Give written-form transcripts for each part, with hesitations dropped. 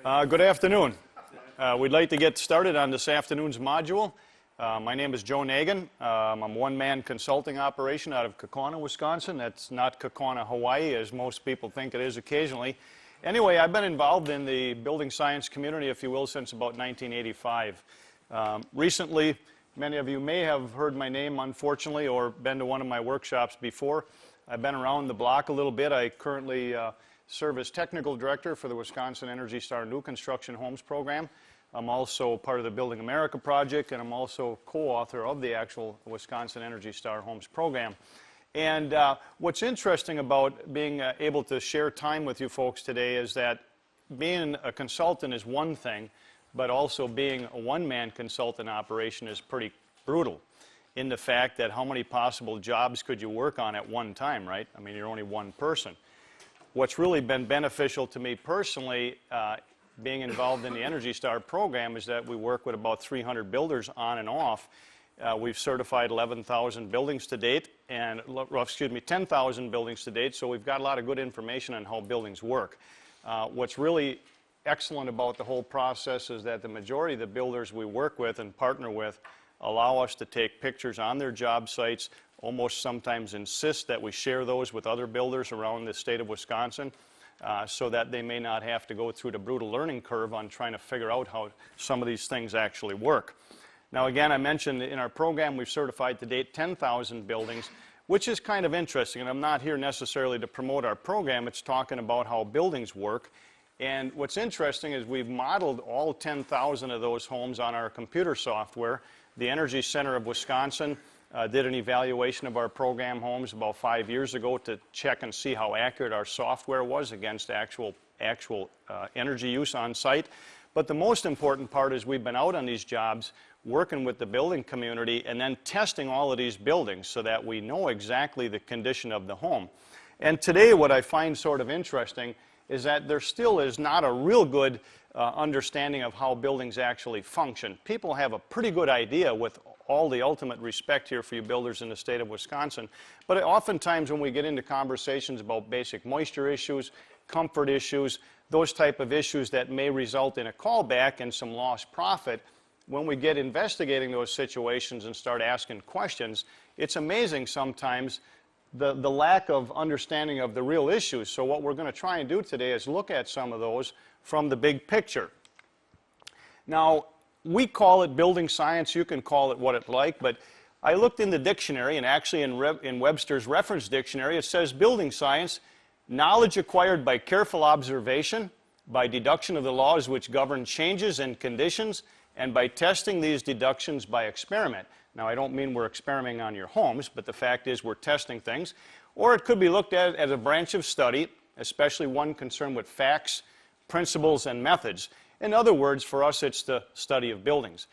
Good afternoon. We'd like to get started on this afternoon's module. My name is Joe Nagin. I'm a one-man consulting operation out of Kaukauna, Wisconsin. That's not Kaukauna, Hawaii, as most people think it is occasionally. Anyway, I've been involved in the building science community, if you will, since about 1985. Recently, many of you may have heard my name, unfortunately, or been to one of my workshops before. I've been around the block a little bit. I currently serve as technical director for the Wisconsin Energy Star New Construction Homes program. I'm also part of the Building America project, and I'm also co-author of the actual Wisconsin Energy Star Homes program. And what's interesting about being able to share time with you folks today is that being a consultant is one thing, but also being a one-man consultant operation is pretty brutal in the fact that how many possible jobs could you work on at one time, right? I mean, you're only one person. What's really been beneficial to me personally, being involved in the Energy Star program, is that we work with about 300 builders on and off. We've certified 11,000 buildings to date, and 10,000 buildings to date, so we've got a lot of good information on how buildings work. What's really excellent about the whole process is that the majority of the builders we work with and partner with allow us to take pictures on their job sites, almost sometimes insist that we share those with other builders around the state of Wisconsin so that they may not have to go through the brutal learning curve on trying to figure out how some of these things actually work. Now again, I mentioned in our program we've certified to date 10,000 buildings, which is kind of interesting, and I'm not here necessarily to promote our program, it's talking about how buildings work. And what's interesting is we've modeled all 10,000 of those homes on our computer software. The Energy Center of Wisconsin did an evaluation of our program homes about 5 years ago to check and see how accurate our software was against actual energy use on site. But the most important part is we've been out on these jobs working with the building community and then testing all of these buildings so that we know exactly the condition of the home. And today what I find sort of interesting is that there still is not a real good understanding of how buildings actually function. People have a pretty good idea, with all the ultimate respect here for you builders in the state of Wisconsin, but oftentimes when we get into conversations about basic moisture issues, comfort issues, those type of issues that may result in a callback and some lost profit, when we get investigating those situations and start asking questions, it's amazing sometimes the lack of understanding of the real issues. So what we're going to try and do today is look at some of those from the big picture. Now, we call it building science. You can call it what it like, but I looked in the dictionary, and actually in Webster's reference dictionary, it says building science, knowledge acquired by careful observation, by deduction of the laws which govern changes and conditions, and by testing these deductions by experiment. Now, I don't mean we're experimenting on your homes, but the fact is we're testing things. Or it could be looked at as a branch of study, especially one concerned with facts, principles, and methods. In other words, for us, it's the study of buildings.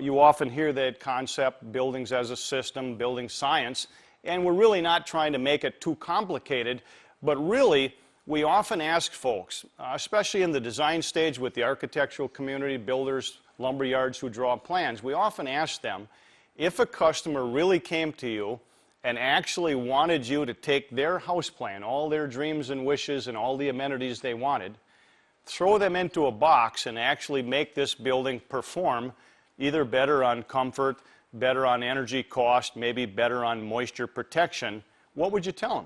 You often hear that concept, buildings as a system, building science, and we're really not trying to make it too complicated, but really, we often ask folks, especially in the design stage with the architectural community, builders, lumber yards who draw plans, we often ask them, if a customer really came to you and actually wanted you to take their house plan, all their dreams and wishes and all the amenities they wanted, throw them into a box and actually make this building perform either better on comfort, better on energy cost, maybe better on moisture protection, what would you tell them?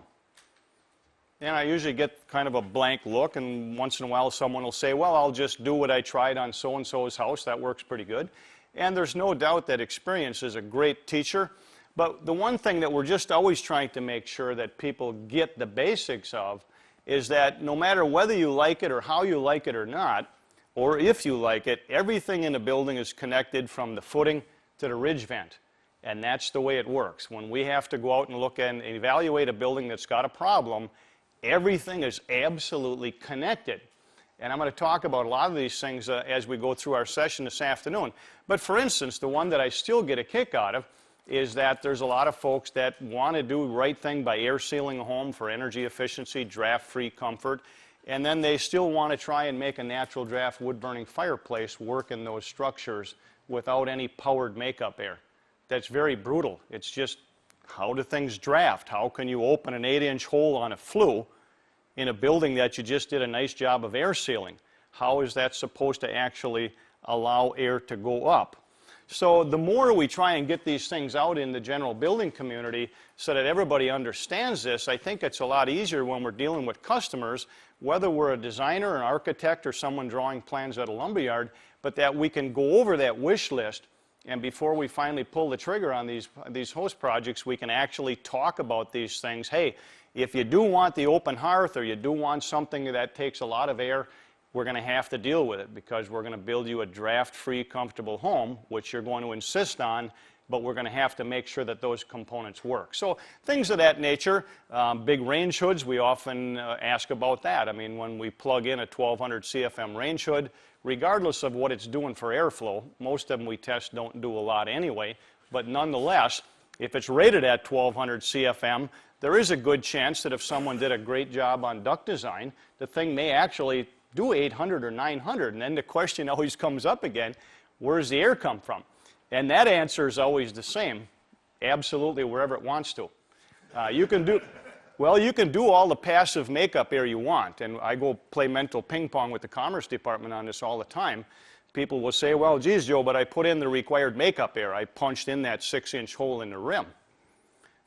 And I usually get kind of a blank look, and once in a while someone will say, well, I'll just do what I tried on so-and-so's house, that works pretty good. And there's no doubt that experience is a great teacher, but the one thing that we're just always trying to make sure that people get the basics of is that no matter whether you like it or how you like it or not, or if you like it, everything in a building is connected from the footing to the ridge vent. And that's the way it works. When we have to go out and look and evaluate a building that's got a problem, everything is absolutely connected. And I'm going to talk about a lot of these things as we go through our session this afternoon. But for instance, the one that I still get a kick out of is that there's a lot of folks that want to do the right thing by air sealing a home for energy efficiency, draft-free comfort, and then they still want to try and make a natural draft wood-burning fireplace work in those structures without any powered makeup air. That's very brutal. It's just, how do things draft? How can you open an 8-inch hole on a flue in a building that you just did a nice job of air sealing? how is that supposed to actually allow air to go up? So the more we try and get these things out in the general building community so that everybody understands this, I think it's a lot easier when we're dealing with customers, whether we're a designer, an architect, or someone drawing plans at a lumberyard, but that we can go over that wish list, and before we finally pull the trigger on these host projects, we can actually talk about these things. Hey, if you do want the open hearth, or you do want something that takes a lot of air, we're going to have to deal with it, because we're going to build you a draft-free, comfortable home, which you're going to insist on, but we're going to have to make sure that those components work. So things of that nature. Big range hoods, we often ask about that. I mean, when we plug in a 1200 CFM range hood, regardless of what it's doing for airflow, most of them we test don't do a lot anyway, but nonetheless, if it's rated at 1200 CFM, there is a good chance that if someone did a great job on duct design, the thing may actually do 800 or 900, and then the question always comes up again, where does the air come from? And that answer is always the same, absolutely wherever it wants to. You can do all the passive makeup air you want, and I go play mental ping pong with the Commerce Department on this all the time. People will say, well, geez, Joe, but I put in the required makeup air. I punched in that 6-inch hole in the rim.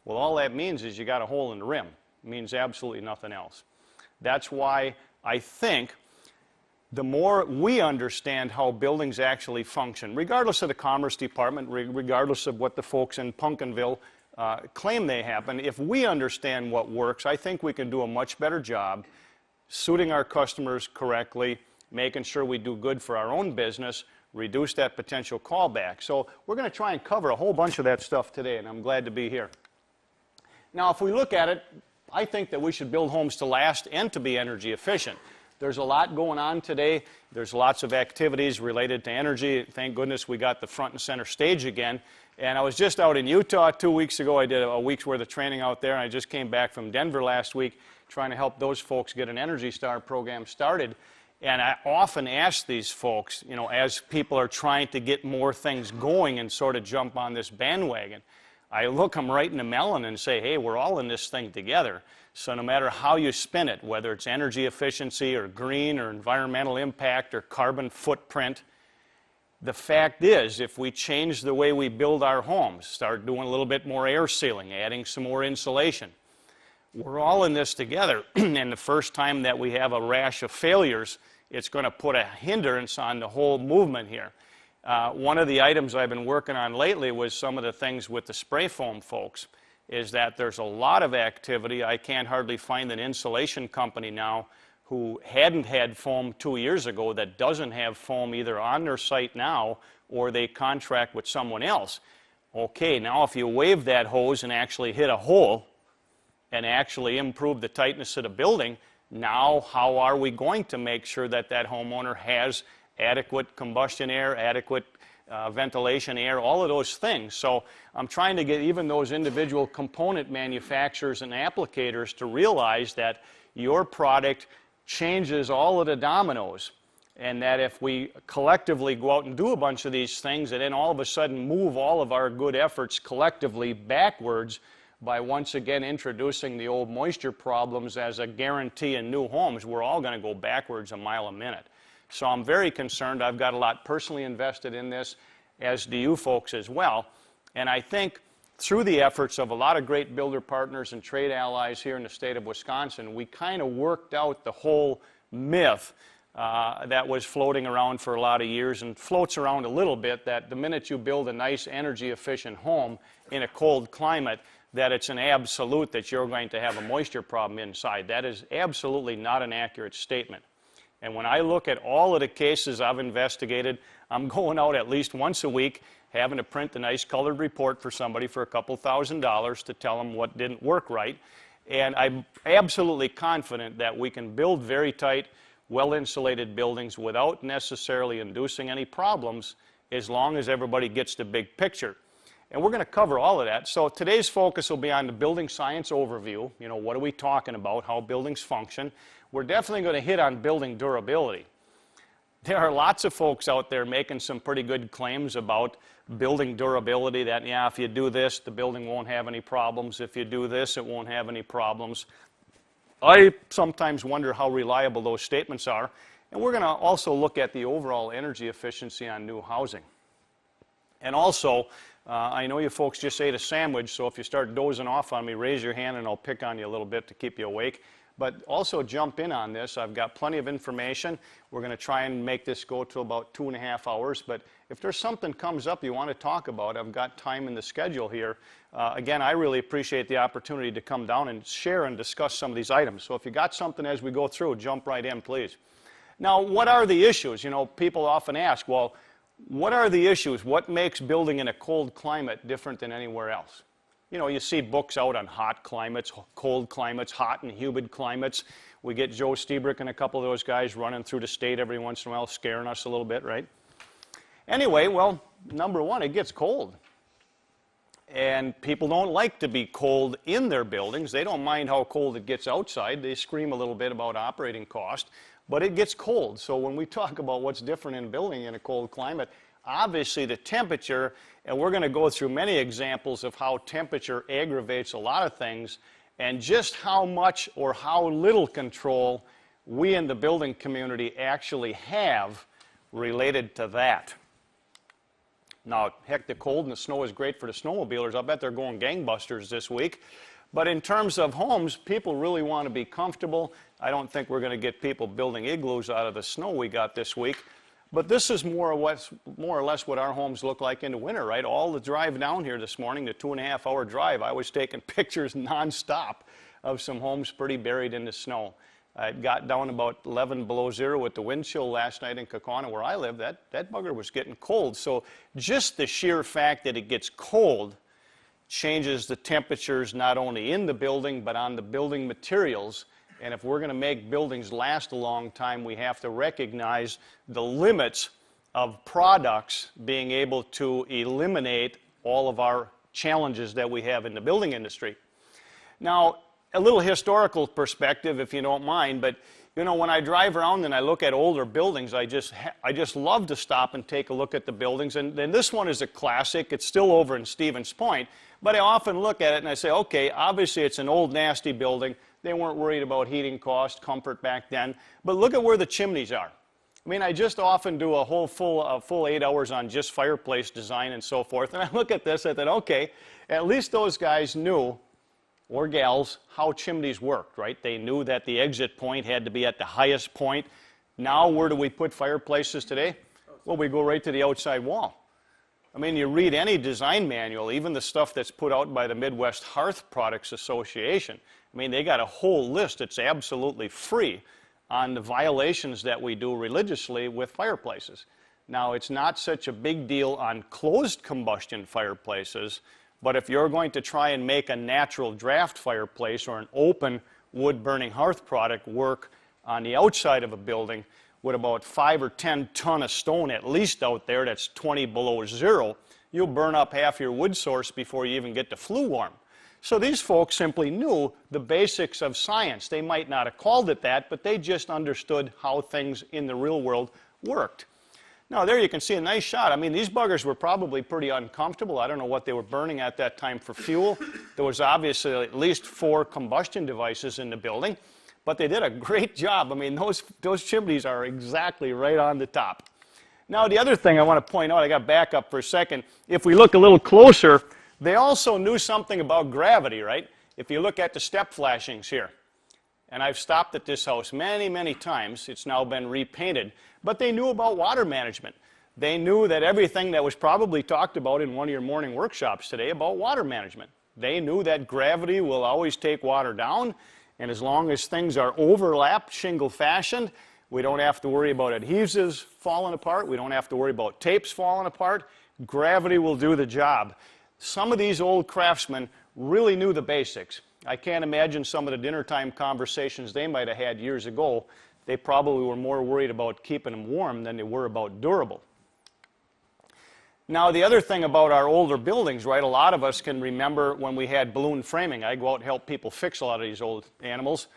Well, all that means is you got a hole in the rim. It means absolutely nothing else. That's why I think the more we understand how buildings actually function, regardless of the Commerce Department, regardless of what the folks in Pumpkinville claim they happen, if we understand what works, I think we can do a much better job suiting our customers correctly, making sure we do good for our own business, reduce that potential callback. So we're going to try and cover a whole bunch of that stuff today, and I'm glad to be here. Now, if we look at it, I think that we should build homes to last and to be energy efficient. There's a lot going on today. There's lots of activities related to energy. Thank goodness we got the front and center stage again. And I was just out in Utah 2 weeks ago. I did a week's worth of training out there, and I just came back from Denver last week trying to help those folks get an Energy Star program started. And I often ask these folks, you know, as people are trying to get more things going and sort of jump on this bandwagon, I look them right in the melon and say, hey, we're all in this thing together. So no matter how you spin it, whether it's energy efficiency or green or environmental impact or carbon footprint, the fact is, if we change the way we build our homes, start doing a little bit more air sealing, adding some more insulation, we're all in this together. And the first time that we have a rash of failures, it's going to put a hindrance on the whole movement here. One of the items I've been working on lately was some of the things with the spray foam folks, is that there's a lot of activity. I can't hardly find an insulation company now who hadn't had foam 2 years ago that doesn't have foam either on their site now or they contract with someone else. Okay, now if you wave that hose and actually hit a hole and actually improve the tightness of the building, now how are we going to make sure that that homeowner has adequate combustion air, adequate ventilation, air, all of those things. So I'm trying to get even those individual component manufacturers and applicators to realize that your product changes all of the dominoes, and that if we collectively go out and do a bunch of these things and then all of a sudden move all of our good efforts collectively backwards by once again introducing the old moisture problems as a guarantee in new homes, we're all going to go backwards a mile a minute. So I'm very concerned. I've got a lot personally invested in this, as do you folks as well. And I think through the efforts of a lot of great builder partners and trade allies here in the state of Wisconsin, we kind of worked out the whole myth that was floating around for a lot of years and floats around a little bit, that the minute you build a nice energy efficient home in a cold climate, that it's an absolute that you're going to have a moisture problem inside. That is absolutely not an accurate statement. And when I look at all of the cases I've investigated, I'm going out at least once a week, having to print a nice colored report for somebody for a couple $1,000s to tell them what didn't work right. And I'm absolutely confident that we can build very tight, well-insulated buildings without necessarily inducing any problems, as long as everybody gets the big picture. And we're going to cover all of that. So today's focus will be on the building science overview. You know, what are we talking about, how buildings function. We're definitely going to hit on building durability. There are lots of folks out there making some pretty good claims about building durability, that, yeah, if you do this, the building won't have any problems. If you do this, it won't have any problems. I sometimes wonder how reliable those statements are. And we're going to also look at the overall energy efficiency on new housing. And also, I know you folks just ate a sandwich, so if you start dozing off on me, raise your hand and I'll pick on you a little bit to keep you awake. But also jump in on this. I've got plenty of information. We're going to try and make this go to about 2.5 hours. But if there's something comes up you want to talk about, I've got time in the schedule here. Again, I really appreciate the opportunity to come down and share and discuss some of these items. So if you got something as we go through, jump right in, please. Now, what are the issues? You know, people often ask, well, what are the issues? What makes building in a cold climate different than anywhere else? You know, you see books out on hot climates, cold climates, hot and humid climates. We get Joe Stiebrick and a couple of those guys running through the state every once in a while, scaring us a little bit, right? Anyway, well, number one, it gets cold. And people don't like to be cold in their buildings. They don't mind how cold it gets outside. They scream a little bit about operating cost, but it gets cold. So when we talk about what's different in building in a cold climate, obviously the temperature, and we're going to go through many examples of how temperature aggravates a lot of things and just how much or how little control we in the building community actually have related to that. Now, heck, the cold and the snow is great for the snowmobilers. I'll bet they're going gangbusters this week. But in terms of homes, people really want to be comfortable. I don't think we're going to get people building igloos out of the snow we got this week. But this is more or less what our homes look like in the winter, right? All the drive down here this morning, the 2.5-hour drive, I was taking pictures nonstop of some homes pretty buried in the snow. It got down about 11 below zero with the wind chill last night in Kaukauna where I live. That bugger was getting cold. So just the sheer fact that it gets cold changes the temperatures not only in the building but on the building materials. And if we're going to make buildings last a long time, we have to recognize the limits of products being able to eliminate all of our challenges that we have in the building industry. Now, a little historical perspective, if you don't mind, but you know, when I drive around and I look at older buildings, I just love to stop and take a look at the buildings. And this one is a classic. It's still over in Stevens Point. But I often look at it and I say, okay, obviously it's an old, nasty building. They weren't worried about heating cost, comfort back then. But look at where the chimneys are. I mean, I just often do a full 8 hours on just fireplace design and so forth. And I look at this, I thought, okay, at least those guys knew, or gals, how chimneys worked, right? They knew that the exit point had to be at the highest point. Now, where do we put fireplaces today? Well, we go right to the outside wall. I mean, you read any design manual, even the stuff that's put out by the Midwest Hearth Products Association. I mean, they got a whole list that's absolutely free on the violations that we do religiously with fireplaces. Now, it's not such a big deal on closed combustion fireplaces, but if you're going to try and make a natural draft fireplace or an open wood-burning hearth product work on the outside of a building with about 5 or 10 ton of stone at least out there that's 20 below zero, you'll burn up half your wood source before you even get to flue warm. So these folks simply knew the basics of science. They might not have called it that, but they just understood how things in the real world worked. Now, there you can see a nice shot. I mean, these buggers were probably pretty uncomfortable. I don't know what they were burning at that time for fuel. There was obviously at least 4 combustion devices in the building, but they did a great job. I mean, those chimneys are exactly right on the top. Now, the other thing I want to point out, I got to back up for a second. If we look a little closer, they also knew something about gravity, right? If you look at the step flashings here, and I've stopped at this house many, many times. It's now been repainted. But they knew about water management. They knew that everything that was probably talked about in one of your morning workshops today about water management. They knew that gravity will always take water down, and as long as things are overlapped, shingle fashioned, we don't have to worry about adhesives falling apart. We don't have to worry about tapes falling apart. Gravity will do the job. Some of these old craftsmen really knew the basics. I can't imagine some of the dinner time conversations they might have had years ago. They probably were more worried about keeping them warm than they were about durable. Now, the other thing about our older buildings, right, a lot of us can remember when we had balloon framing. I go out and help people fix a lot of these old animals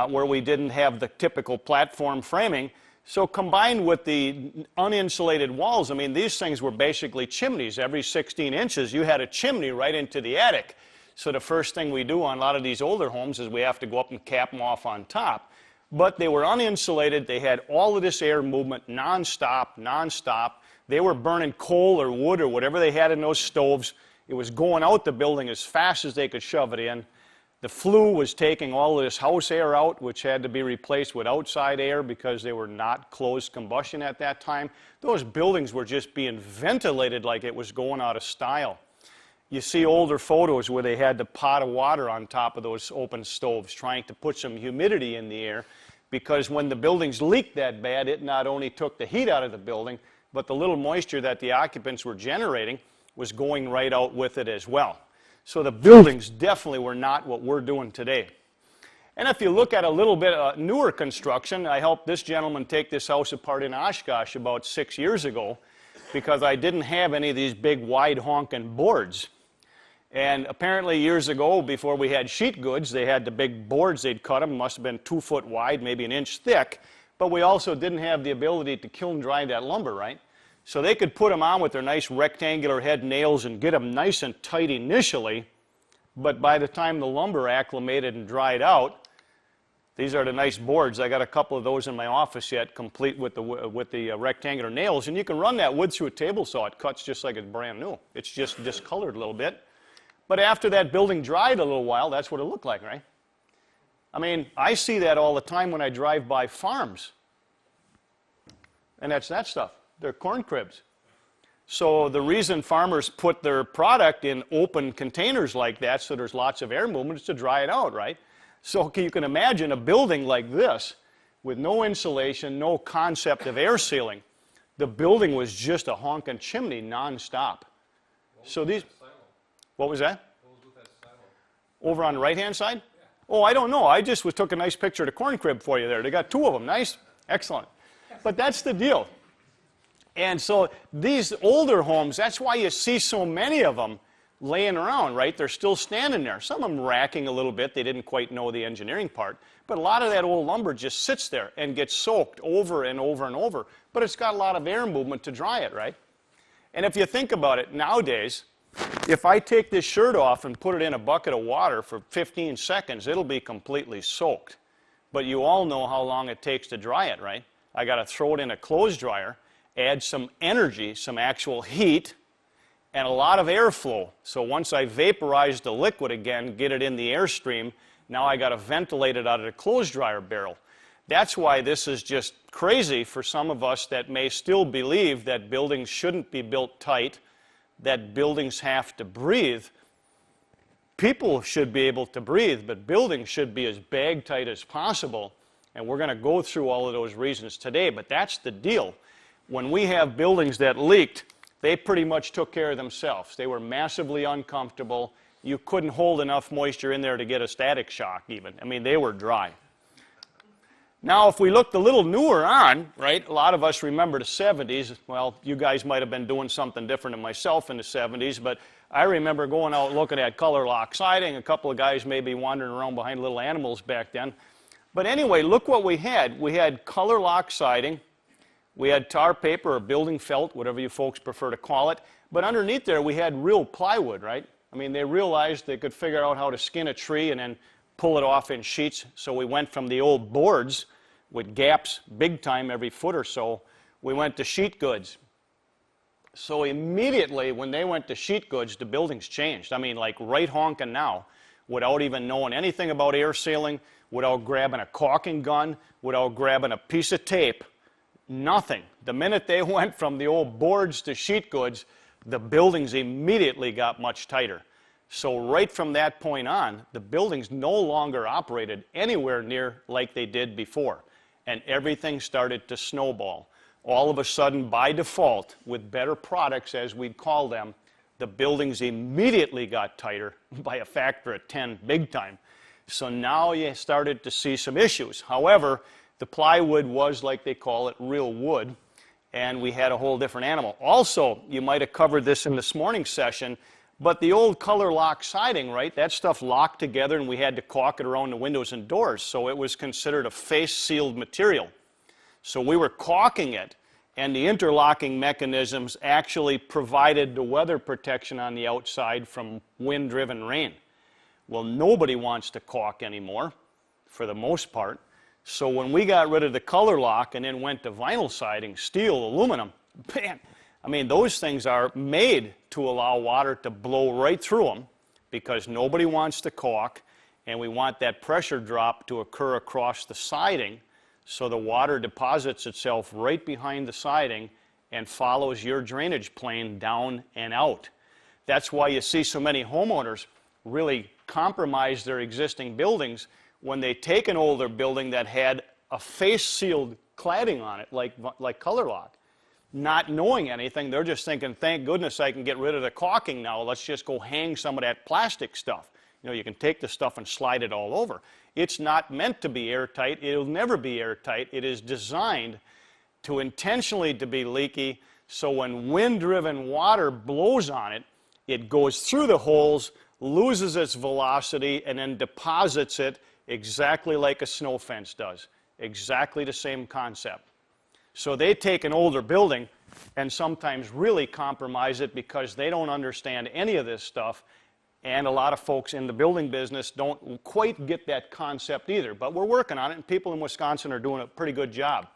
where we didn't have the typical platform framing. So combined with the uninsulated walls, I mean, these things were basically chimneys. Every 16 inches, you had a chimney right into the attic. So the first thing we do on a lot of these older homes is we have to go up and cap them off on top. but they were uninsulated. They had all of this air movement nonstop. They were burning coal or wood or whatever they had in those stoves. It was going out the building as fast as they could shove it in. The flue was taking all of this house air out, which had to be replaced with outside air because they were not closed combustion at that time. Those buildings were just being ventilated like it was going out of style. You see older photos where they had the pot of water on top of those open stoves trying to put some humidity in the air, because when the buildings leaked that bad, it not only took the heat out of the building, but the little moisture that the occupants were generating was going right out with it as well. So the buildings definitely were not what we're doing today. And if you look at a little bit newer construction, I helped this gentleman take this house apart in Oshkosh about 6 years ago because I didn't have any of these big wide honking boards. And apparently years ago, before we had sheet goods, they had the big boards. They'd cut them, must have been 2 foot wide, maybe an inch thick, but we also didn't have the ability to kiln dry that lumber, right? So they could put them on with their nice rectangular head nails and get them nice and tight initially, but by the time the lumber acclimated and dried out, these are the nice boards. I got a couple of those in my office yet, complete with the rectangular nails, and you can run that wood through a table saw. It cuts just like it's brand new. It's just discolored a little bit. But after that building dried a little while, that's what it looked like, right? I mean, I see that all the time when I drive by farms. And that's that stuff. They're corn cribs. So the reason farmers put their product in open containers like that so there's lots of air movement is to dry it out, right? So you can imagine a building like this with no insulation, no concept of air sealing. The building was just a honking chimney nonstop. So these, what was that? Over on the right-hand side? Yeah. Oh, I don't know. I just took a nice picture of the corn crib for you there. They got 2 of them. Nice. Excellent. But that's the deal. And so these older homes, that's why you see so many of them laying around, right? They're still standing there. Some of them racking a little bit. They didn't quite know the engineering part. But a lot of that old lumber just sits there and gets soaked over and over and over. But it's got a lot of air movement to dry it, right? And if you think about it, nowadays, if I take this shirt off and put it in a bucket of water for 15 seconds, it'll be completely soaked. But you all know how long it takes to dry it, right? I got to throw it in a clothes dryer, add some energy, some actual heat, and a lot of airflow. So once I vaporize the liquid again, get it in the airstream, now I got to ventilate it out of the clothes dryer barrel. That's why this is just crazy for some of us that may still believe that buildings shouldn't be built tight, that buildings have to breathe. People should be able to breathe, but buildings should be as bag tight as possible. And we're going to go through all of those reasons today, but that's the deal. When we have buildings that leaked, they pretty much took care of themselves. They were massively uncomfortable. You couldn't hold enough moisture in there to get a static shock even. I mean, they were dry. Now, if we looked a little newer on, right, a lot of us remember the 70s. Well, you guys might have been doing something different than myself in the 70s, but I remember going out looking at color lock siding. A couple of guys maybe wandering around behind little animals back then. But anyway, look what we had. We had color lock siding. We had tar paper or building felt, whatever you folks prefer to call it. But underneath there, we had real plywood, right? I mean, they realized they could figure out how to skin a tree and then pull it off in sheets. So we went from the old boards with gaps big time every foot or so. We went to sheet goods. So immediately when they went to sheet goods, the buildings changed. I mean, like right honking now, without even knowing anything about air sealing, without grabbing a caulking gun, without grabbing a piece of tape, nothing. The minute they went from the old boards to sheet goods, the buildings immediately got much tighter. So right from that point on, the buildings no longer operated anywhere near like they did before. And everything started to snowball. All of a sudden, by default, with better products, as we'd call them, the buildings immediately got tighter by a factor of 10 big time. So now you started to see some issues. However, the plywood was, like they call it, real wood, and we had a whole different animal. Also, you might have covered this in this morning's session, but the old color lock siding, right, that stuff locked together and we had to caulk it around the windows and doors, so it was considered a face-sealed material. So we were caulking it, and the interlocking mechanisms actually provided the weather protection on the outside from wind-driven rain. Well, nobody wants to caulk anymore, for the most part. So when we got rid of the color lock and then went to vinyl siding, steel, aluminum, man, I mean, those things are made to allow water to blow right through them because nobody wants to caulk, and we want that pressure drop to occur across the siding so the water deposits itself right behind the siding and follows your drainage plane down and out. That's why you see so many homeowners really compromise their existing buildings when they take an older building that had a face-sealed cladding on it, like color lock. Not knowing anything, they're just thinking, thank goodness I can get rid of the caulking now, let's just go hang some of that plastic stuff. You know, you can take the stuff and slide it all over. It's not meant to be airtight, it'll never be airtight. It is designed to intentionally to be leaky, so when wind-driven water blows on it, it goes through the holes, loses its velocity, and then deposits it exactly like a snow fence does. Exactly the same concept. So they take an older building and sometimes really compromise it because they don't understand any of this stuff, and a lot of folks in the building business don't quite get that concept either. But we're working on it, and people in Wisconsin are doing a pretty good job.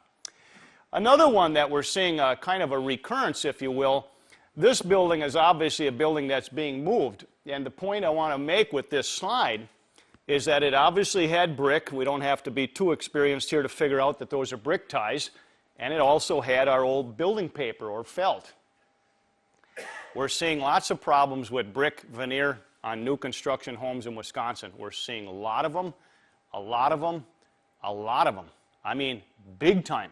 Another one that we're seeing kind of a recurrence, if you will, this building is obviously a building that's being moved. And the point I want to make with this slide is that it obviously had brick. We don't have to be too experienced here to figure out that those are brick ties. And it also had our old building paper or felt. We're seeing lots of problems with brick veneer on new construction homes in Wisconsin. We're seeing a lot of them, a lot of them, a lot of them. I mean, big time.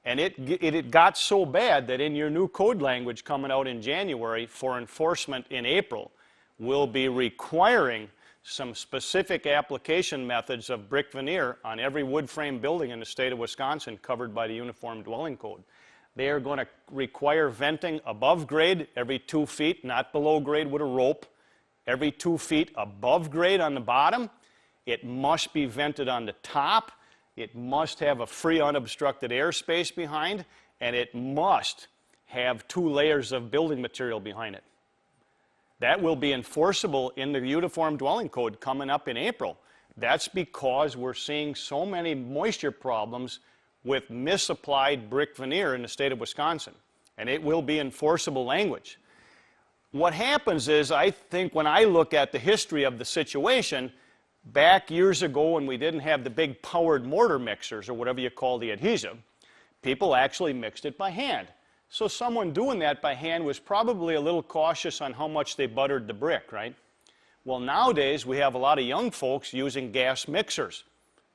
And it got so bad that in your new code language coming out in January for enforcement in April, we'll be requiring some specific application methods of brick veneer on every wood frame building in the state of Wisconsin covered by the Uniform Dwelling Code. They are going to require venting above grade every 2 feet, not below grade with a rope. Every 2 feet above grade on the bottom. It must be vented on the top. It must have a free unobstructed airspace behind, and it must have 2 layers of building material behind it. That will be enforceable in the Uniform Dwelling Code coming up in April. That's because we're seeing so many moisture problems with misapplied brick veneer in the state of Wisconsin, and it will be enforceable language. What happens is, I think when I look at the history of the situation, back years ago when we didn't have the big powered mortar mixers or whatever you call the adhesive, people actually mixed it by hand. So someone doing that by hand was probably a little cautious on how much they buttered the brick, right? Well, nowadays we have a lot of young folks using gas mixers.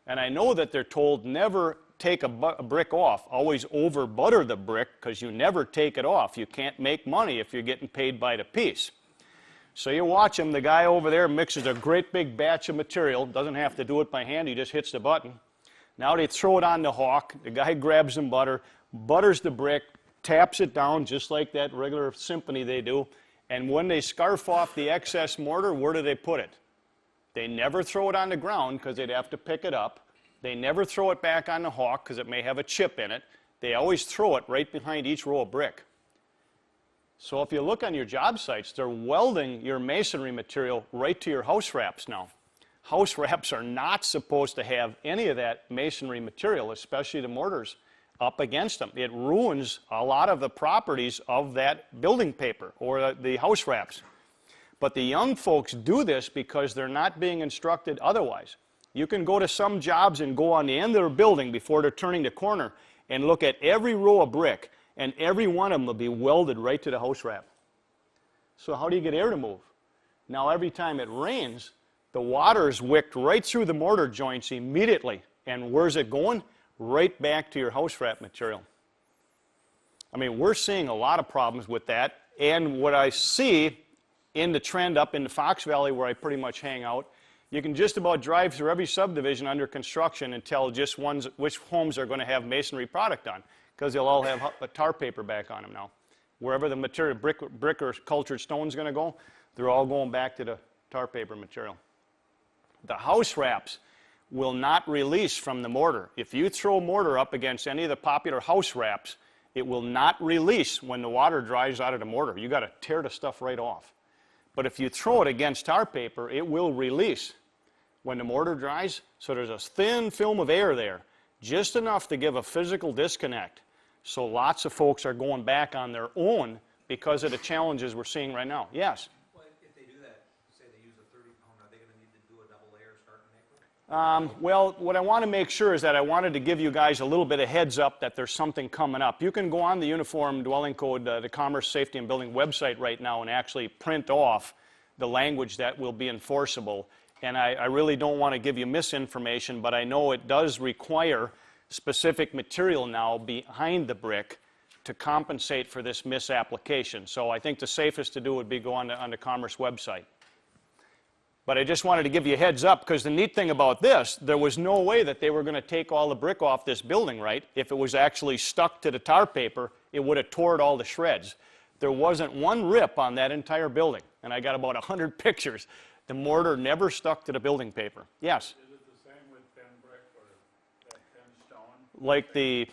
And I know that they're told never take a brick off, always over butter the brick because you never take it off. You can't make money if you're getting paid by the piece. So you watch him, the guy over there mixes a great big batch of material, doesn't have to do it by hand, he just hits the button. Now they throw it on the hawk, the guy grabs some butter, butters the brick, taps it down just like that regular symphony they do, and when they scarf off the excess mortar, where do they put it? They never throw it on the ground because they'd have to pick it up. They never throw it back on the hawk because it may have a chip in it. They always throw it right behind each row of brick. So if you look on your job sites, they're welding your masonry material right to your house wraps now. House wraps are not supposed to have any of that masonry material, especially the mortars, up against them. It ruins a lot of the properties of that building paper or the house wraps. But the young folks do this because they're not being instructed otherwise. You can go to some jobs and go on the end of their building before they're turning the corner and look at every row of brick, and every one of them will be welded right to the house wrap. So how do you get air to move? Now every time it rains, the water is wicked right through the mortar joints immediately. And where's it going? Right back to your house wrap material. I mean, we're seeing a lot of problems with that. And what I see in the trend up in the Fox Valley where I pretty much hang out, you can just about drive through every subdivision under construction and tell just which homes are going to have masonry product on, because they'll all have a tar paper back on them now. Wherever the material, brick or cultured stone is going to go, they're all going back to the tar paper material. The house wraps will not release from the mortar. If you throw mortar up against any of the popular house wraps, it will not release when the water dries out of the mortar. You've got to tear the stuff right off. But if you throw it against tar paper, it will release when the mortar dries. So there's a thin film of air there. just enough to give a physical disconnect. So lots of folks are going back on their own because of the challenges we're seeing right now. Yes? Well, if they do that, say they use a 30-pound, are they going to need to do a double layer starting in April? Well, what I want to make sure is that I wanted to give you guys a little bit of heads up that there's something coming up. You can go on the Uniform Dwelling Code, the Commerce Safety and Building website right now and actually print off the language that will be enforceable. And I really don't want to give you misinformation, but I know it does require specific material now behind the brick to compensate for this misapplication. So I think the safest to do would be go on the Commerce website. But I just wanted to give you a heads up, because the neat thing about this, there was no way that they were going to take all the brick off this building, right? If it was actually stuck to the tar paper, it would have tore it all to shreds. There wasn't one rip on that entire building, and I got about 100 pictures. The mortar never stuck to the building paper. Yes? Is it the same with thin brick or that thin stone? Like the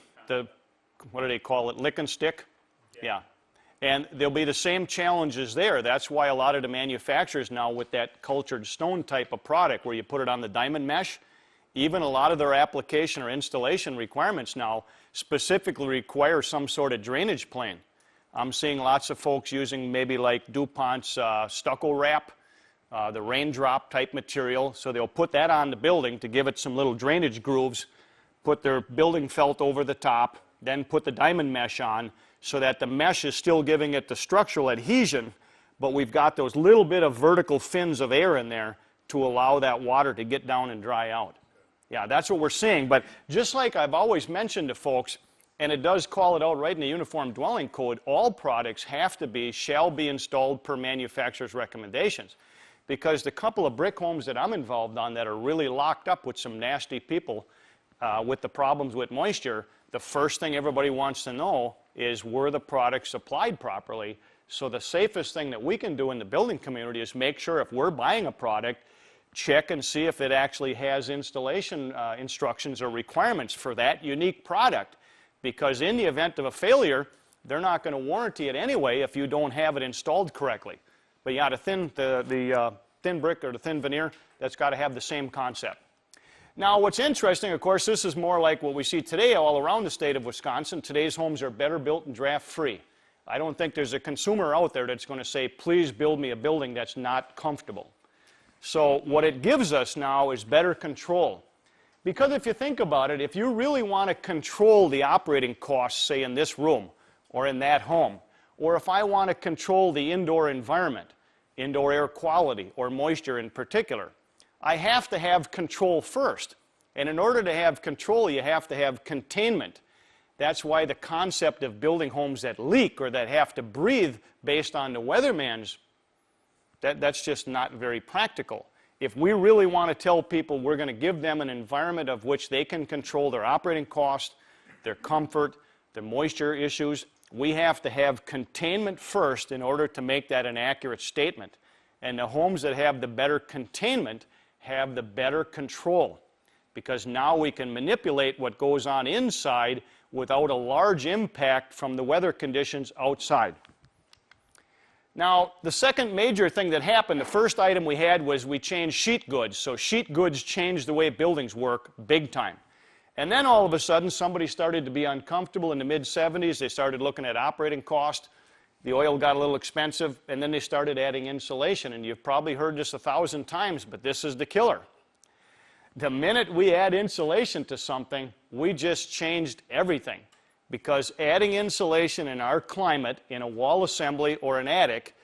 what do they call it, lick and stick? Yeah. And there'll be the same challenges there. That's why a lot of the manufacturers now with that cultured stone type of product where you put it on the diamond mesh, even a lot of their application or installation requirements now specifically require some sort of drainage plane. I'm seeing lots of folks using maybe like DuPont's stucco wrap, the raindrop type material, so they'll put that on the building to give it some little drainage grooves, put their building felt over the top, then put the diamond mesh on so that the mesh is still giving it the structural adhesion, but we've got those little bit of vertical fins of air in there to allow that water to get down and dry out. Yeah, that's what we're seeing. But just like I've always mentioned to folks, and it does call it out right in the Uniform Dwelling Code, all products shall be installed per manufacturer's recommendations. Because the couple of brick homes that I'm involved on that are really locked up with some nasty people with the problems with moisture, the first thing everybody wants to know is were the products supplied properly. So the safest thing that we can do in the building community is make sure if we're buying a product, check and see if it actually has installation instructions or requirements for that unique product. Because in the event of a failure, they're not going to warranty it anyway if you don't have it installed correctly. But yeah, the thin brick or the thin veneer, that's got to have the same concept. Now, what's interesting, of course, this is more like what we see today all around the state of Wisconsin. Today's homes are better built and draft-free. I don't think there's a consumer out there that's going to say, please build me a building that's not comfortable. So what it gives us now is better control. Because if you think about it, if you really want to control the operating costs, say in this room or in that home, or if I want to control the indoor environment, indoor air quality or moisture in particular, I have to have control first. And in order to have control, you have to have containment. That's why the concept of building homes that leak or that have to breathe based on the weatherman's, that's just not very practical. If we really want to tell people we're going to give them an environment of which they can control their operating cost, their comfort, their moisture issues, we have to have containment first in order to make that an accurate statement. And the homes that have the better containment have the better control, because now we can manipulate what goes on inside without a large impact from the weather conditions outside. Now, the second major thing that happened, the first item we had was we changed sheet goods. So sheet goods changed the way buildings work big time. And then all of a sudden, somebody started to be uncomfortable in the mid-70s. They started looking at operating cost. The oil got a little expensive, and then they started adding insulation. And you've probably heard this 1,000 times, but this is the killer. The minute we add insulation to something, we just changed everything. Because adding insulation in our climate, in a wall assembly or an attic,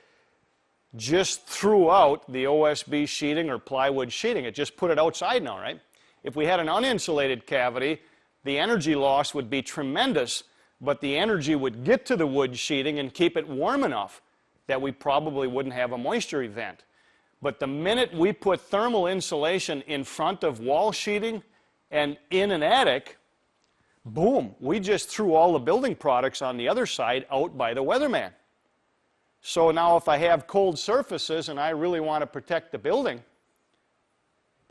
just threw out the OSB sheeting or plywood sheeting. It just put it outside now, right? If we had an uninsulated cavity, the energy loss would be tremendous, but the energy would get to the wood sheeting and keep it warm enough that we probably wouldn't have a moisture event. But the minute we put thermal insulation in front of wall sheeting and in an attic, boom, we just threw all the building products on the other side out by the weatherman. So now if I have cold surfaces and I really want to protect the building,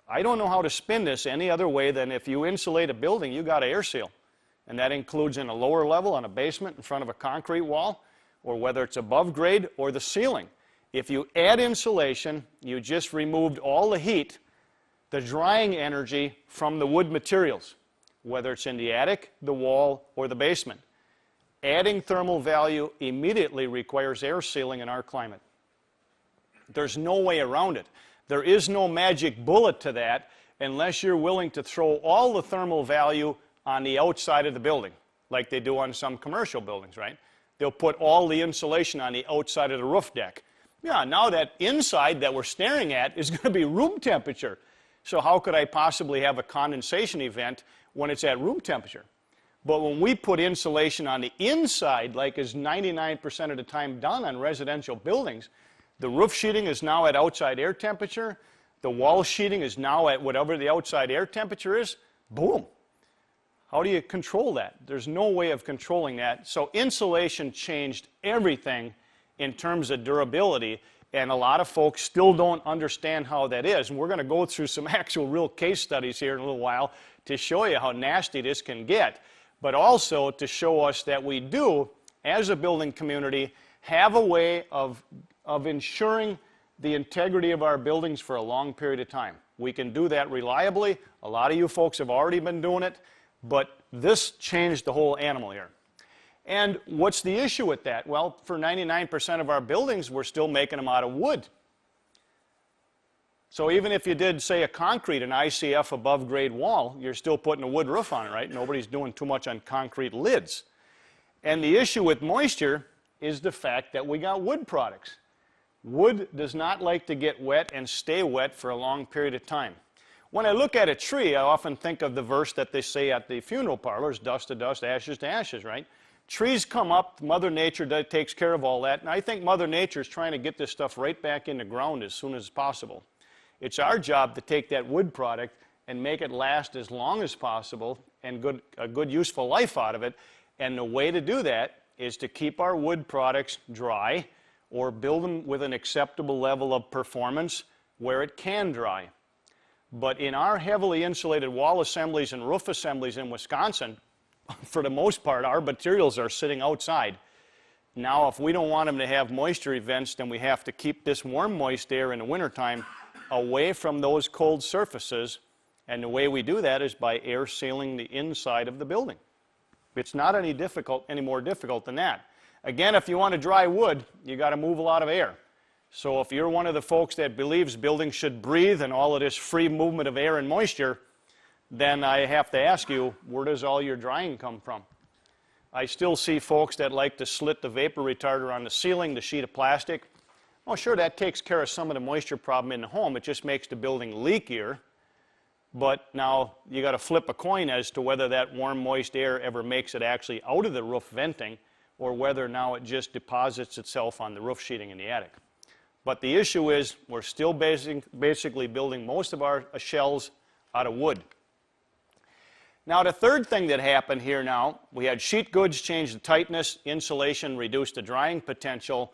I don't know how to spin this any other way than if you insulate a building, you got to air seal. And that includes in a lower level on a basement in front of a concrete wall, or whether it's above grade or the ceiling. If you add insulation, you just removed all the heat, the drying energy from the wood materials. whether it's in the attic, the wall, or the basement. Adding thermal value immediately requires air sealing in our climate. There's no way around it. There is no magic bullet to that unless you're willing to throw all the thermal value on the outside of the building, like they do on some commercial buildings, right? They'll put all the insulation on the outside of the roof deck. Yeah, now that inside that we're staring at is going to be room temperature. So how could I possibly have a condensation event when it's at room temperature? But when we put insulation on the inside, like is 99% of the time done on residential buildings, the roof sheeting is now at outside air temperature, the wall sheeting is now at whatever the outside air temperature is, boom. How do you control that? There's no way of controlling that. So insulation changed everything in terms of durability, and a lot of folks still don't understand how that is. And we're going to go through some actual real case studies here in a little while to show you how nasty this can get, but also to show us that we do, as a building community, have a way of ensuring the integrity of our buildings for a long period of time. We can do that reliably. A lot of you folks have already been doing it, but this changed the whole animal here. And what's the issue with that? Well, for 99% of our buildings, we're still making them out of wood. So even if you did, say, a concrete, an ICF above grade wall, you're still putting a wood roof on it, right? Nobody's doing too much on concrete lids. And the issue with moisture is the fact that we got wood products. Wood does not like to get wet and stay wet for a long period of time. When I look at a tree, I often think of the verse that they say at the funeral parlors, dust to dust, ashes to ashes, right? Trees come up, Mother Nature takes care of all that, and I think Mother Nature is trying to get this stuff right back in the ground as soon as possible. It's our job to take that wood product and make it last as long as possible and a good useful life out of it, and the way to do that is to keep our wood products dry or build them with an acceptable level of performance where it can dry. But in our heavily insulated wall assemblies and roof assemblies in Wisconsin, for the most part, our materials are sitting outside. Now, if we don't want them to have moisture events, then we have to keep this warm, moist air in the wintertime away from those cold surfaces, and the way we do that is by air sealing the inside of the building. It's not any more difficult than that. Again, if you want to dry wood, you got to move a lot of air. So if you're one of the folks that believes buildings should breathe and all of this free movement of air and moisture, then I have to ask you, where does all your drying come from? I still see folks that like to slit the vapor retarder on the ceiling, the sheet of plastic. Oh, sure, that takes care of some of the moisture problem in the home. It just makes the building leakier. But now you got to flip a coin as to whether that warm, moist air ever makes it actually out of the roof venting, or whether now it just deposits itself on the roof sheeting in the attic. But the issue is we're still basically building most of our shells out of wood. Now, the third thing that happened here now, we had sheet goods change the tightness, insulation reduced the drying potential,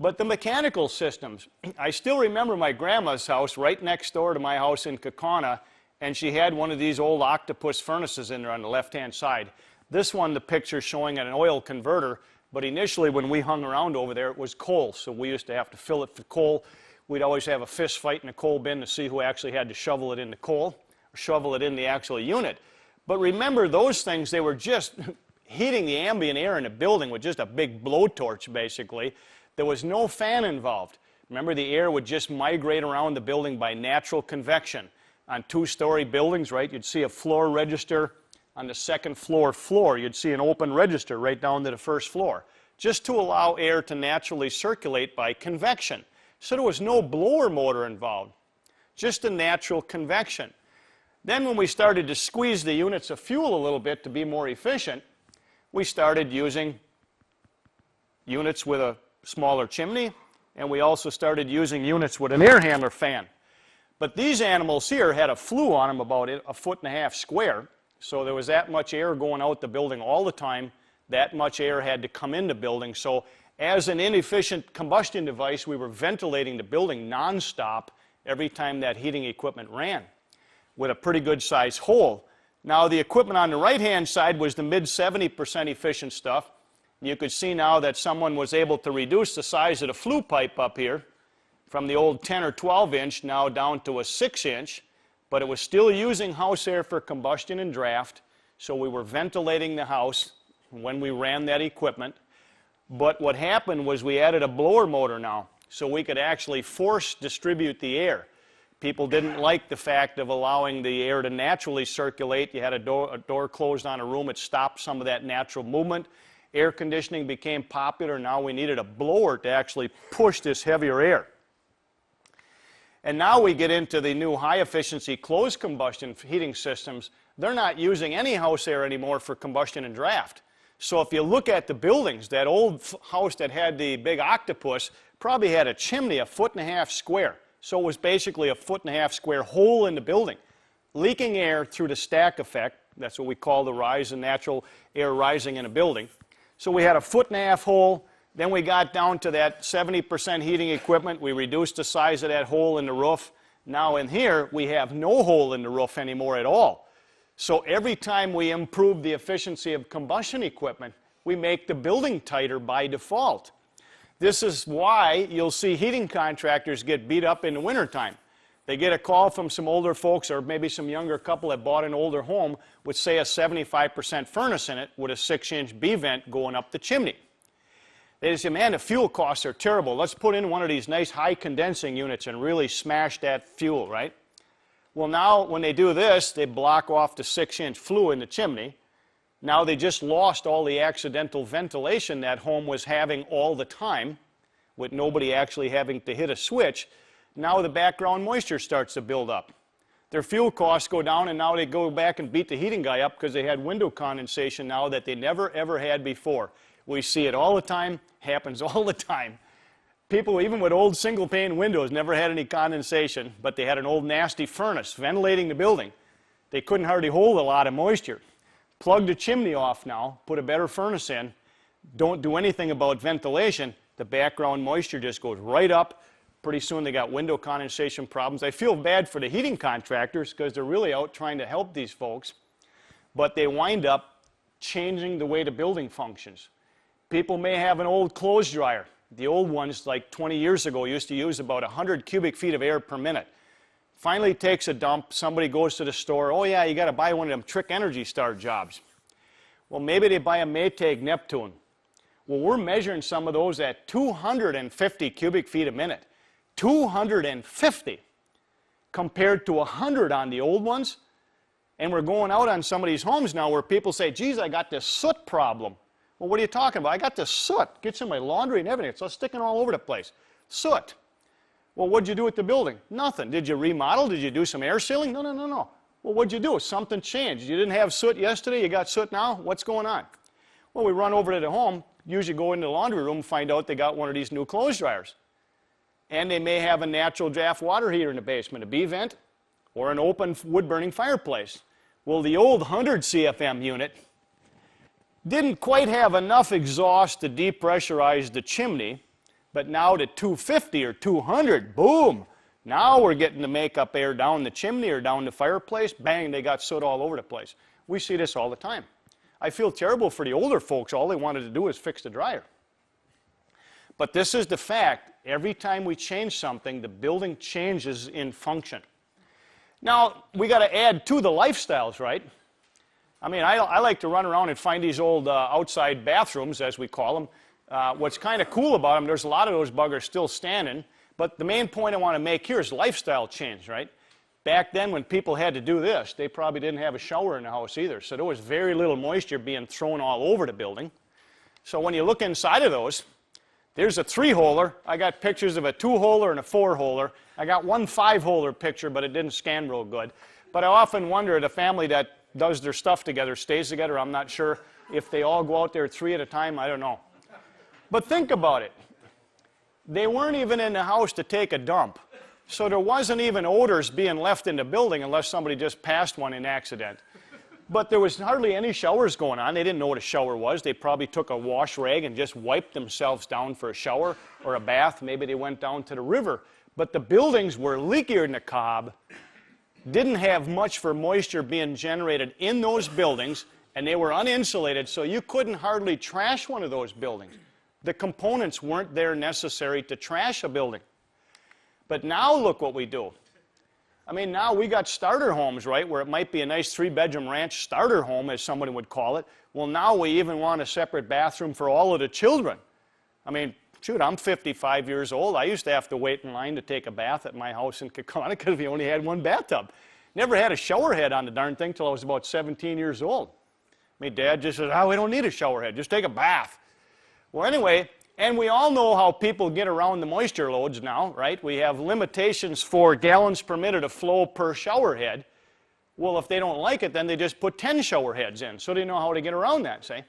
but the mechanical systems. I still remember my grandma's house right next door to my house in Kaukauna, and she had one of these old octopus furnaces in there on the left-hand side. This one, the picture showing an oil converter, but initially when we hung around over there, it was coal, so we used to have to fill it with coal. We'd always have a fist fight in the coal bin to see who actually had to shovel it in the coal, or shovel it in the actual unit. But remember, those things, they were just heating the ambient air in the building with just a big blowtorch, basically. There was no fan involved. Remember, the air would just migrate around the building by natural convection. On two-story buildings, right, you'd see a floor register. On the second floor, you'd see an open register right down to the first floor, just to allow air to naturally circulate by convection. So there was no blower motor involved, just a natural convection. Then when we started to squeeze the units of fuel a little bit to be more efficient, we started using units with a smaller chimney, and we also started using units with an air handler fan. But these animals here had a flue on them about 1.5 feet square, so there was that much air going out the building all the time. That much air had to come in the building. So as an inefficient combustion device, we were ventilating the building nonstop every time that heating equipment ran, with a pretty good size hole. Now the equipment on the right-hand side was the mid-70% efficient stuff. You could see now that someone was able to reduce the size of the flue pipe up here from the old 10 or 12 inch now down to a 6 inch, but it was still using house air for combustion and draft, So we were ventilating the house when we ran that equipment. But what happened was we added a blower motor now, so we could actually force distribute the air. People didn't like the fact of allowing the air to naturally circulate. You had a door closed on a room, it stopped some of that natural movement. Air conditioning became popular. Now we needed a blower to actually push this heavier air. And now we get into the new high-efficiency closed combustion heating systems. They're not using any house air anymore for combustion and draft. So if you look at the buildings, that old house that had the big octopus probably had a chimney 1.5 feet square. So it was basically a 1.5 feet square hole in the building, leaking air through the stack effect. That's what we call the rise in natural air rising in a building. So we had a 1.5 feet hole. Then we got down to that 70% heating equipment. We reduced the size of that hole in the roof. Now in here, we have no hole in the roof anymore at all. So every time we improve the efficiency of combustion equipment, we make the building tighter by default. This is why you'll see heating contractors get beat up in the wintertime. They get a call from some older folks or maybe some younger couple that bought an older home with, say, a 75% furnace in it with a 6-inch B-vent going up the chimney. They say, man, the fuel costs are terrible. Let's put in one of these nice high condensing units and really smash that fuel, right? Well, now when they do this, they block off the 6-inch flue in the chimney. Now they just lost all the accidental ventilation that home was having all the time, with nobody actually having to hit a switch. Now the background moisture starts to build up. Their fuel costs go down, and now they go back and beat the heating guy up because they had window condensation now that they never ever had before. We see it all the time, happens all the time. People, even with old single-pane windows, never had any condensation, but they had an old nasty furnace ventilating the building. They couldn't hardly hold a lot of moisture. Plug the chimney off now, put a better furnace in, don't do anything about ventilation, the background moisture just goes right up. Pretty soon they got window condensation problems. I feel bad for the heating contractors because they're really out trying to help these folks, but they wind up changing the way the building functions. People may have an old clothes dryer. The old ones, like 20 years ago, used to use about 100 cubic feet of air per minute. Finally takes a dump, somebody goes to the store, oh yeah, you got to buy one of them Trick Energy Star jobs. Well, maybe they buy a Maytag Neptune. Well, we're measuring some of those at 250 cubic feet a minute. 250 compared to 100 on the old ones. And we're going out on some of these homes now where people say, geez, I got this soot problem. Well, what are you talking about? I got this soot. Gets in my laundry and everything. It's sticking all over the place. Soot. Well, what'd you do with the building? Nothing. Did you remodel? Did you do some air sealing? No. Well, what'd you do? Something changed. You didn't have soot yesterday. You got soot now. What's going on? Well, we run over to the home, usually go into the laundry room and find out they got one of these new clothes dryers. And they may have a natural draft water heater in the basement, a B-vent, or an open wood-burning fireplace. Well, the old 100 CFM unit didn't quite have enough exhaust to depressurize the chimney, but now to 250 or 200, boom! Now we're getting the makeup air down the chimney or down the fireplace, bang, they got soot all over the place. We see this all the time. I feel terrible for the older folks. All they wanted to do is fix the dryer. But this is the fact. Every time we change something, the building changes in function. Now, we got to add to the lifestyles, right? I mean, I like to run around and find these old outside bathrooms, as we call them. What's kind of cool about them, there's a lot of those buggers still standing, but the main point I want to make here is lifestyle change, right? Back then when people had to do this, they probably didn't have a shower in the house either, so there was very little moisture being thrown all over the building. So when you look inside of those, there's a 3-holer. I got pictures of a 2-holer and a 4-holer. I got one 5-holer picture, but it didn't scan real good. But I often wonder, the family that does their stuff together, stays together, I'm not sure if they all go out there 3 at a time, I don't know. But think about it. They weren't even in the house to take a dump. So there wasn't even odors being left in the building unless somebody just passed one in accident. But there was hardly any showers going on. They didn't know what a shower was. They probably took a wash rag and just wiped themselves down for a shower or a bath. Maybe they went down to the river. But the buildings were leakier than a cob, didn't have much for moisture being generated in those buildings, and they were uninsulated, so you couldn't hardly trash one of those buildings. The components weren't there necessary to trash a building. But now look what we do. I mean, now we got starter homes, right, where it might be a nice 3-bedroom ranch starter home, as somebody would call it. Well, now we even want a separate bathroom for all of the children. I mean, shoot, I'm 55 years old. I used to have to wait in line to take a bath at my house in Kaukauna because we only had one bathtub. Never had a shower head on the darn thing till I was about 17 years old. My dad just said, oh, we don't need a shower head, just take a bath. Well, anyway, and we all know how people get around the moisture loads now, right? We have limitations for gallons per minute of flow per shower head. Well, if they don't like it, then they just put 10 shower heads in, so they know how to get around that, see?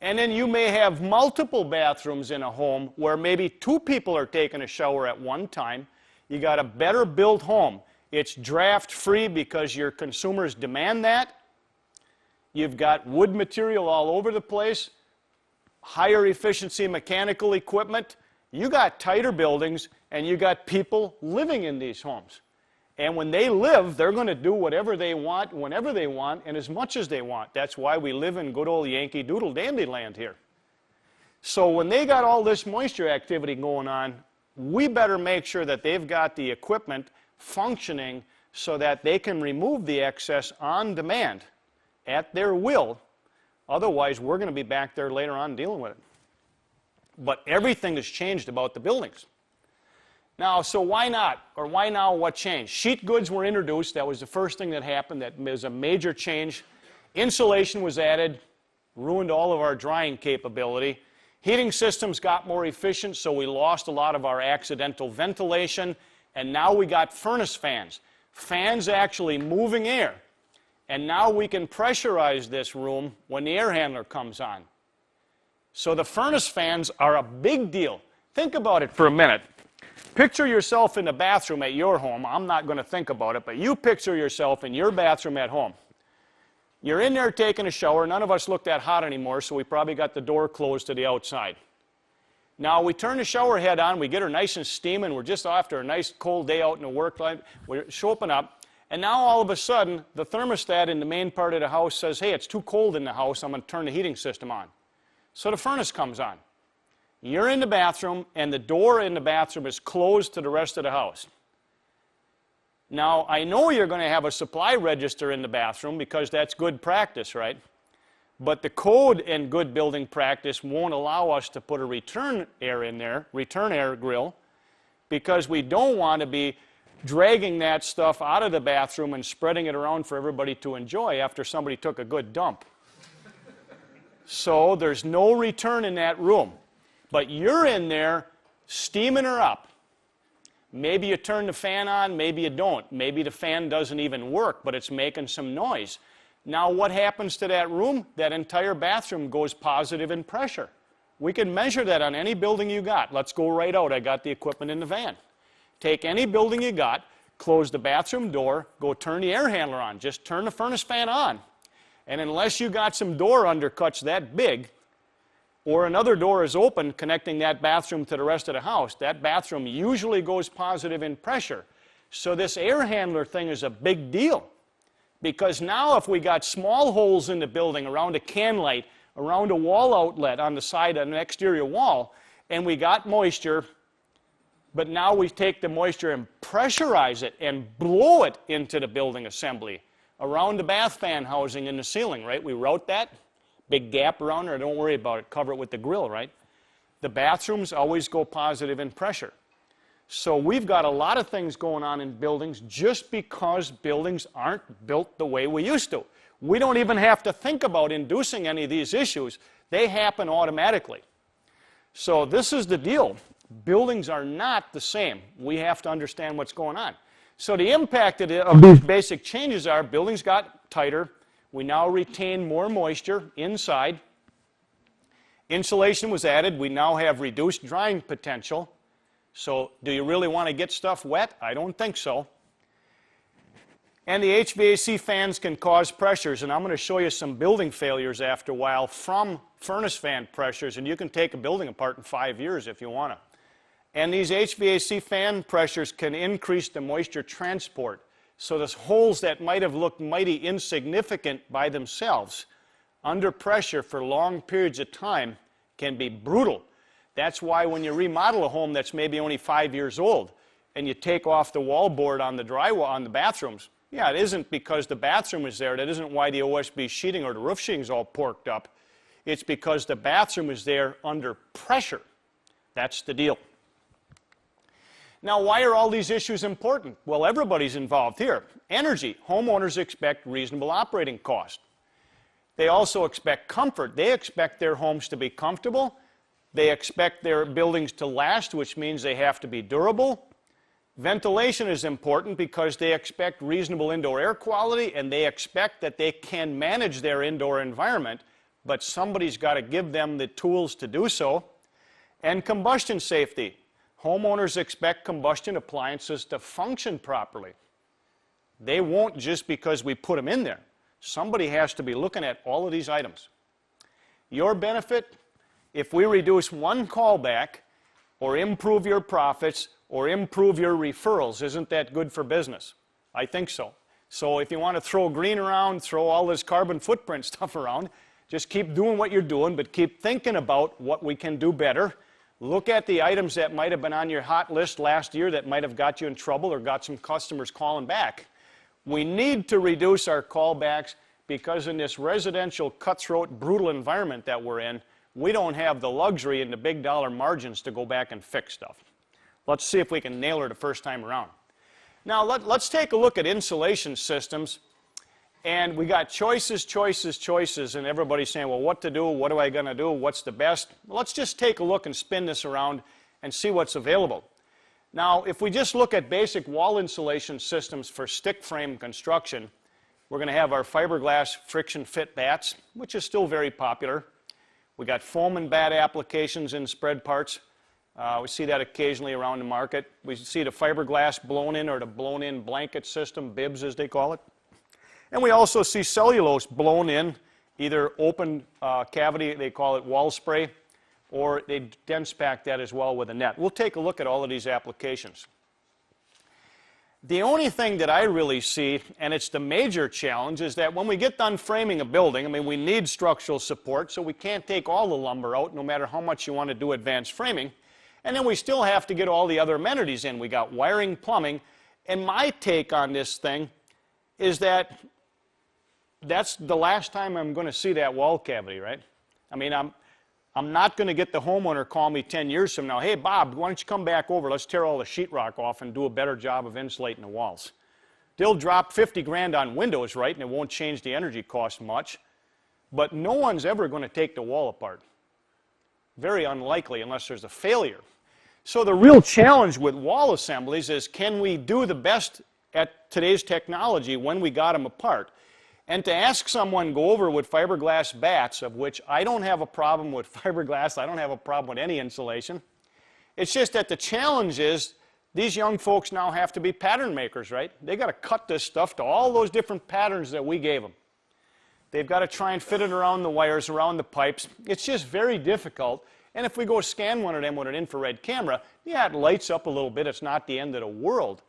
And then you may have multiple bathrooms in a home where maybe 2 people are taking a shower at one time. You got a better built home. It's draft free because your consumers demand that. You've got wood material all over the place, higher efficiency mechanical equipment. You got tighter buildings, and you got people living in these homes. And when they live, they're going to do whatever they want, whenever they want, and as much as they want. That's why we live in good old Yankee Doodle Dandy land here. So when they got all this moisture activity going on, we better make sure that they've got the equipment functioning so that they can remove the excess on demand at their will. Otherwise, we're going to be back there later on dealing with it. But everything has changed about the buildings. Now, so why not? Or why now? What changed? Sheet goods were introduced. That was the first thing that happened. That was a major change. Insulation was added, ruined all of our drying capability. Heating systems got more efficient, so we lost a lot of our accidental ventilation. And now we got furnace fans. Fans actually moving air. And now we can pressurize this room when the air handler comes on. So the furnace fans are a big deal. Think about it for a minute. Picture yourself in the bathroom at your home. I'm not going to think about it, but you picture yourself in your bathroom at home. You're in there taking a shower. None of us look that hot anymore, so we probably got the door closed to the outside. Now we turn the shower head on, we get her nice and steaming. We're just after a nice cold day out in the work life. We're open up. And now all of a sudden, the thermostat in the main part of the house says, hey, it's too cold in the house, I'm going to turn the heating system on. So the furnace comes on. You're in the bathroom, and the door in the bathroom is closed to the rest of the house. Now, I know you're going to have a supply register in the bathroom because that's good practice, right? But the code in good building practice won't allow us to put a return air in there, return air grill, because we don't want to be dragging that stuff out of the bathroom and spreading it around for everybody to enjoy after somebody took a good dump. So there's no return in that room. But you're in there steaming her up. Maybe you turn the fan on, maybe you don't. Maybe the fan doesn't even work, but it's making some noise. Now what happens to that room? That entire bathroom goes positive in pressure. We can measure that on any building you got. Let's go right out. I got the equipment in the van. Take any building you got, close the bathroom door, go turn the air handler on. Just turn the furnace fan on. And unless you got some door undercuts that big, or another door is open connecting that bathroom to the rest of the house, that bathroom usually goes positive in pressure. So this air handler thing is a big deal. Because now if we got small holes in the building around a can light, around a wall outlet on the side of an exterior wall, and we got moisture, but now we take the moisture and pressurize it and blow it into the building assembly around the bath fan housing in the ceiling, right? We route that, big gap around there, don't worry about it, cover it with the grill, right? The bathrooms always go positive in pressure. So we've got a lot of things going on in buildings just because buildings aren't built the way we used to. We don't even have to think about inducing any of these issues. They happen automatically. So this is the deal. Buildings are not the same. We have to understand what's going on. So the impact of these basic changes are buildings got tighter. We now retain more moisture inside. Insulation was added. We now have reduced drying potential. So do you really want to get stuff wet? I don't think so. And the HVAC fans can cause pressures, and I'm going to show you some building failures after a while from furnace fan pressures, and you can take a building apart in 5 years if you want to. And these HVAC fan pressures can increase the moisture transport. So those holes that might have looked mighty insignificant by themselves, under pressure for long periods of time, can be brutal. That's why when you remodel a home that's maybe only 5 years old, and you take off the wall board on the drywall on the bathrooms, yeah, it isn't because the bathroom is there. That isn't why the OSB sheeting or the roof sheeting is all porked up. It's because the bathroom is there under pressure. That's the deal. Now, why are all these issues important? Well, everybody's involved here. Energy. Homeowners expect reasonable operating cost. They also expect comfort. They expect their homes to be comfortable. They expect their buildings to last, which means they have to be durable. Ventilation is important because they expect reasonable indoor air quality, and they expect that they can manage their indoor environment, but somebody's got to give them the tools to do so. And combustion safety. Homeowners expect combustion appliances to function properly. They won't just because we put them in there. Somebody has to be looking at all of these items. Your benefit, if we reduce one callback or improve your profits or improve your referrals, isn't that good for business? I think so. So if you want to throw green around, throw all this carbon footprint stuff around, just keep doing what you're doing, but keep thinking about what we can do better. Look at the items that might have been on your hot list last year that might have got you in trouble or got some customers calling back. We need to reduce our callbacks because in this residential, cutthroat, brutal environment that we're in, we don't have the luxury and the big dollar margins to go back and fix stuff. Let's see if we can nail her the first time around. Now, let's take a look at insulation systems. And we got choices, choices, choices, and everybody's saying, well, what to do? What am I going to do? What's the best? Well, let's just take a look and spin this around and see what's available. Now, if we just look at basic wall insulation systems for stick frame construction, we're going to have our fiberglass friction fit bats, which is still very popular. We got foam and bat applications in spread parts. We see that occasionally around the market. We see the fiberglass blown in or the blown in blanket system, bibs as they call it. And we also see cellulose blown in, either open cavity, they call it wall spray, or they dense pack that as well with a net. We'll take a look at all of these applications. The only thing that I really see, and it's the major challenge, is that when we get done framing a building, I mean, we need structural support, so we can't take all the lumber out, no matter how much you want to do advanced framing. And then we still have to get all the other amenities in. We got wiring, plumbing, and my take on this thing is that that's the last time I'm going to see that wall cavity, right? I mean, I'm not going to get the homeowner call me 10 years from now, hey, Bob, why don't you come back over? Let's tear all the sheetrock off and do a better job of insulating the walls. They'll drop 50 grand on windows, right, and it won't change the energy cost much. But no one's ever going to take the wall apart. Very unlikely unless there's a failure. So the real challenge with wall assemblies is, can we do the best at today's technology when we got them apart? And to ask someone go over with fiberglass bats, of which I don't have a problem with fiberglass, I don't have a problem with any insulation. It's just that the challenge is these young folks now have to be pattern makers, right? They got to cut this stuff to all those different patterns that we gave them. They've got to try and fit it around the wires, around the pipes. It's just very difficult. And if we go scan one of them with an infrared camera, yeah, it lights up a little bit. It's not the end of the world.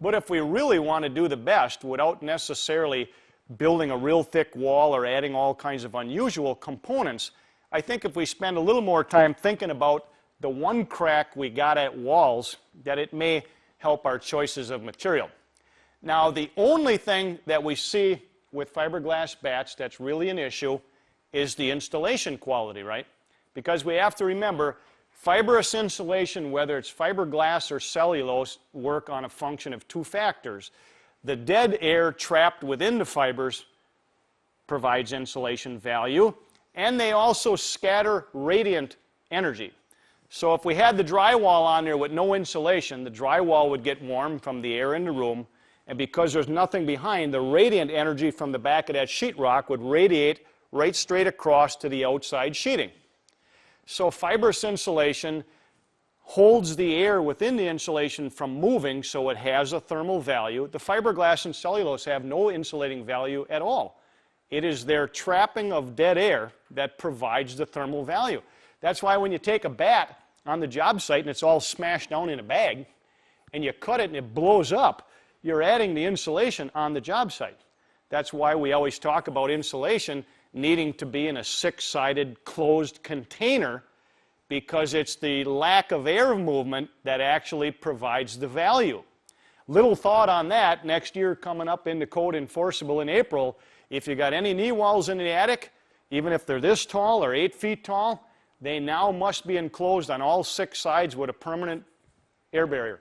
But if we really want to do the best without necessarily building a real thick wall or adding all kinds of unusual components, I think if we spend a little more time thinking about the one crack we got at walls, that it may help our choices of material. Now, the only thing that we see with fiberglass bats that's really an issue is the installation quality, right? Because we have to remember, fibrous insulation, whether it's fiberglass or cellulose, work on a function of two factors. The dead air trapped within the fibers provides insulation value, and they also scatter radiant energy. So if we had the drywall on there with no insulation, the drywall would get warm from the air in the room, and because there's nothing behind, the radiant energy from the back of that sheetrock would radiate right straight across to the outside sheeting. So fibrous insulation holds the air within the insulation from moving, so it has a thermal value. The fiberglass and cellulose have no insulating value at all. It is their trapping of dead air that provides the thermal value. That's why when you take a bat on the job site and it's all smashed down in a bag, and you cut it and it blows up, you're adding the insulation on the job site. That's why we always talk about insulation needing to be in a six-sided closed container, because it's the lack of air movement that actually provides the value. Little thought on that, next year coming up into code enforceable in April, if you got any knee walls in the attic, even if they're this tall or 8 feet tall, they now must be enclosed on all 6 sides with a permanent air barrier.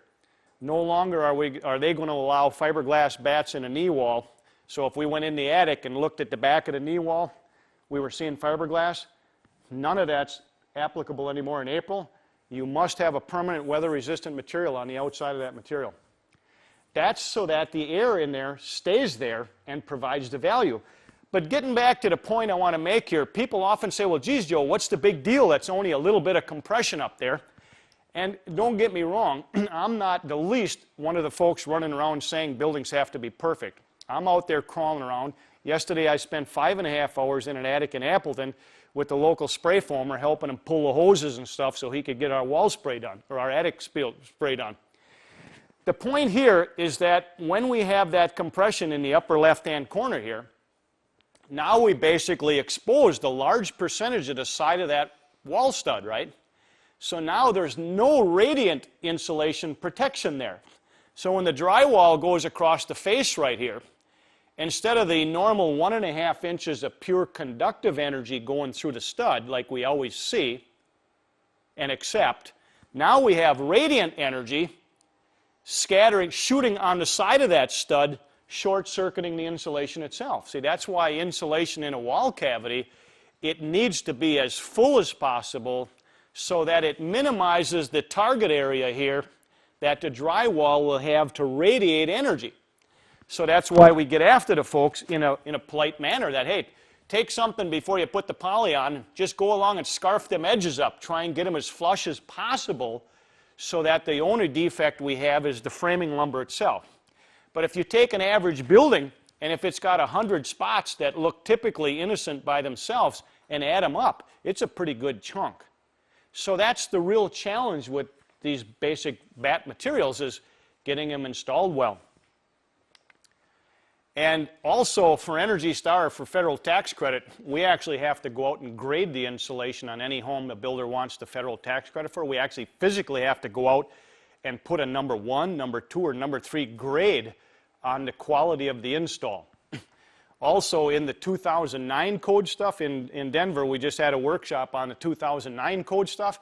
No longer are they going to allow fiberglass bats in a knee wall. So if we went in the attic and looked at the back of the knee wall, we were seeing fiberglass. None of that's applicable anymore in April. You must have a permanent weather-resistant material on the outside of that material. That's so that the air in there stays there and provides the value. But getting back to the point I want to make here, people often say, well, geez, Joe, what's the big deal? That's only a little bit of compression up there. And don't get me wrong, I'm not the least one of the folks running around saying buildings have to be perfect. I'm out there crawling around. Yesterday I spent 5.5 hours in an attic in Appleton with the local spray foamer helping him pull the hoses and stuff so he could get our wall spray done, or our attic spray done. The point here is that when we have that compression in the upper left-hand corner here, now we basically exposed a large percentage of the side of that wall stud, right? So now there's no radiant insulation protection there. So when the drywall goes across the face right here, instead of the normal 1.5 inches of pure conductive energy going through the stud like we always see and accept, now we have radiant energy scattering, shooting on the side of that stud, short-circuiting the insulation itself. See, that's why insulation in a wall cavity, it needs to be as full as possible so that it minimizes the target area here that the drywall will have to radiate energy. So that's why we get after the folks in a polite manner that, hey, take something before you put the poly on, just go along and scarf them edges up, try and get them as flush as possible so that the only defect we have is the framing lumber itself. But if you take an average building, and if it's got 100 spots that look typically innocent by themselves and add them up, it's a pretty good chunk. So that's the real challenge with these basic bat materials, is getting them installed well. And also for Energy Star, for federal tax credit, we actually have to go out and grade the insulation on any home the builder wants the federal tax credit for. We actually physically have to go out and put a number 1, number 2, or number 3 grade on the quality of the install. Also in the 2009 code stuff in Denver, we just had a workshop on the 2009 code stuff.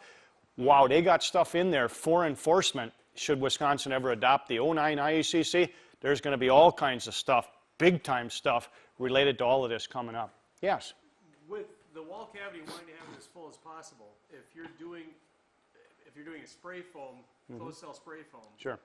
Wow, they got stuff in there for enforcement. Should Wisconsin ever adopt the 09 IECC, there's going to be all kinds of stuff, big time stuff, related to all of this coming up. Yes? With the wall cavity, wanting to have it as full as possible, if you're doing a spray foam, closed cell spray foam, Sure.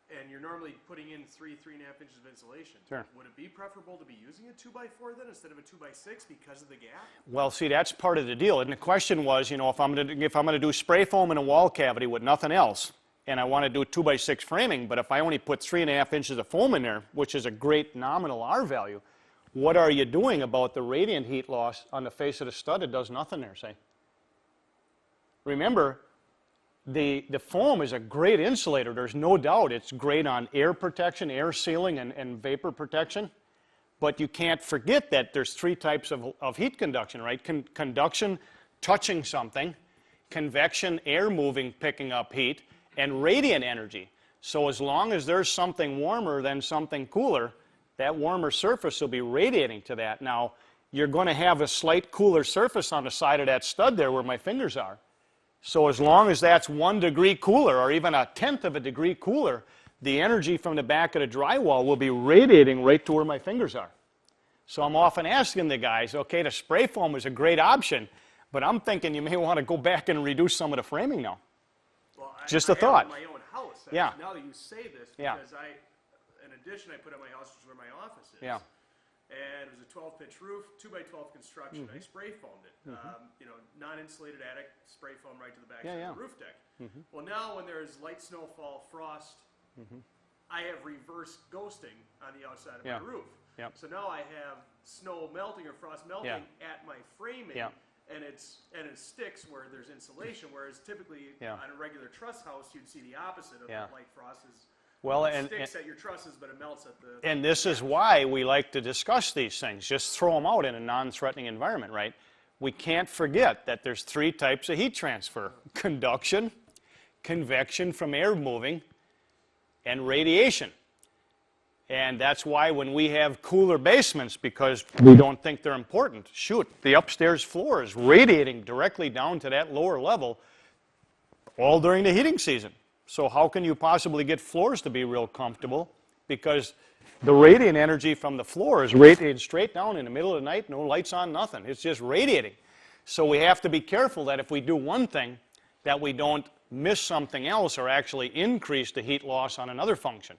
and you're normally putting in 3.5 inches of insulation, Sure. would it be preferable to be using a 2x4 then instead of a 2x6 because of the gap? Well, see, that's part of the deal. And the question was, you know, if I'm going to do spray foam in a wall cavity with nothing else, and I want to do 2x6 framing, but if I only put 3.5 inches of foam in there, which is a great nominal R value, what are you doing about the radiant heat loss on the face of the stud? It does nothing there, say. Remember, the foam is a great insulator. There's no doubt it's great on air protection, air sealing, and vapor protection. But you can't forget that there's 3 types of heat conduction, right? Conduction, touching something, convection, air moving, picking up heat, and radiant energy. So as long as there's something warmer than something cooler, that warmer surface will be radiating to that. Now, you're going to have a slight cooler surface on the side of that stud there where my fingers are. So as long as that's 1 degree cooler, or even 1/10 of a degree cooler, the energy from the back of the drywall will be radiating right to where my fingers are. So I'm often asking the guys, okay, the spray foam is a great option, but I'm thinking you may want to go back and reduce some of the framing now. Well, Just I a thought. have it in my own house. Yeah. Now that you say this, Yeah. because an addition I put on my house, which is where my office is. Yeah. And it was a 12-pitch roof, 2x12 construction. I spray foamed it. You know, non-insulated attic, spray foam right to the back Yeah, side yeah. of the roof deck. Well, now when there's light snowfall, frost, I have reverse ghosting on the outside of Yeah. my roof. Yep. So now I have snow melting or frost melting at my framing. Yeah. And it sticks where there's insulation, whereas typically Yeah. on a regular truss house you'd see the opposite of Yeah. the light frost is Well, it and sticks at your trusses, but it melts at the. this is why we like to discuss these things. Just throw them out in a non-threatening environment, right? we can't forget that there's 3 types of heat transfer: conduction, convection from air moving, and radiation. And that's why when we have cooler basements, because we don't think they're important, shoot, the upstairs floor is radiating directly down to that lower level all during the heating season. So how can you possibly get floors to be real comfortable? Because the radiant energy from the floor is radiating straight down in the middle of the night, no lights on, nothing. It's just radiating. So we have to be careful that if we do one thing, that we don't miss something else or actually increase the heat loss on another function.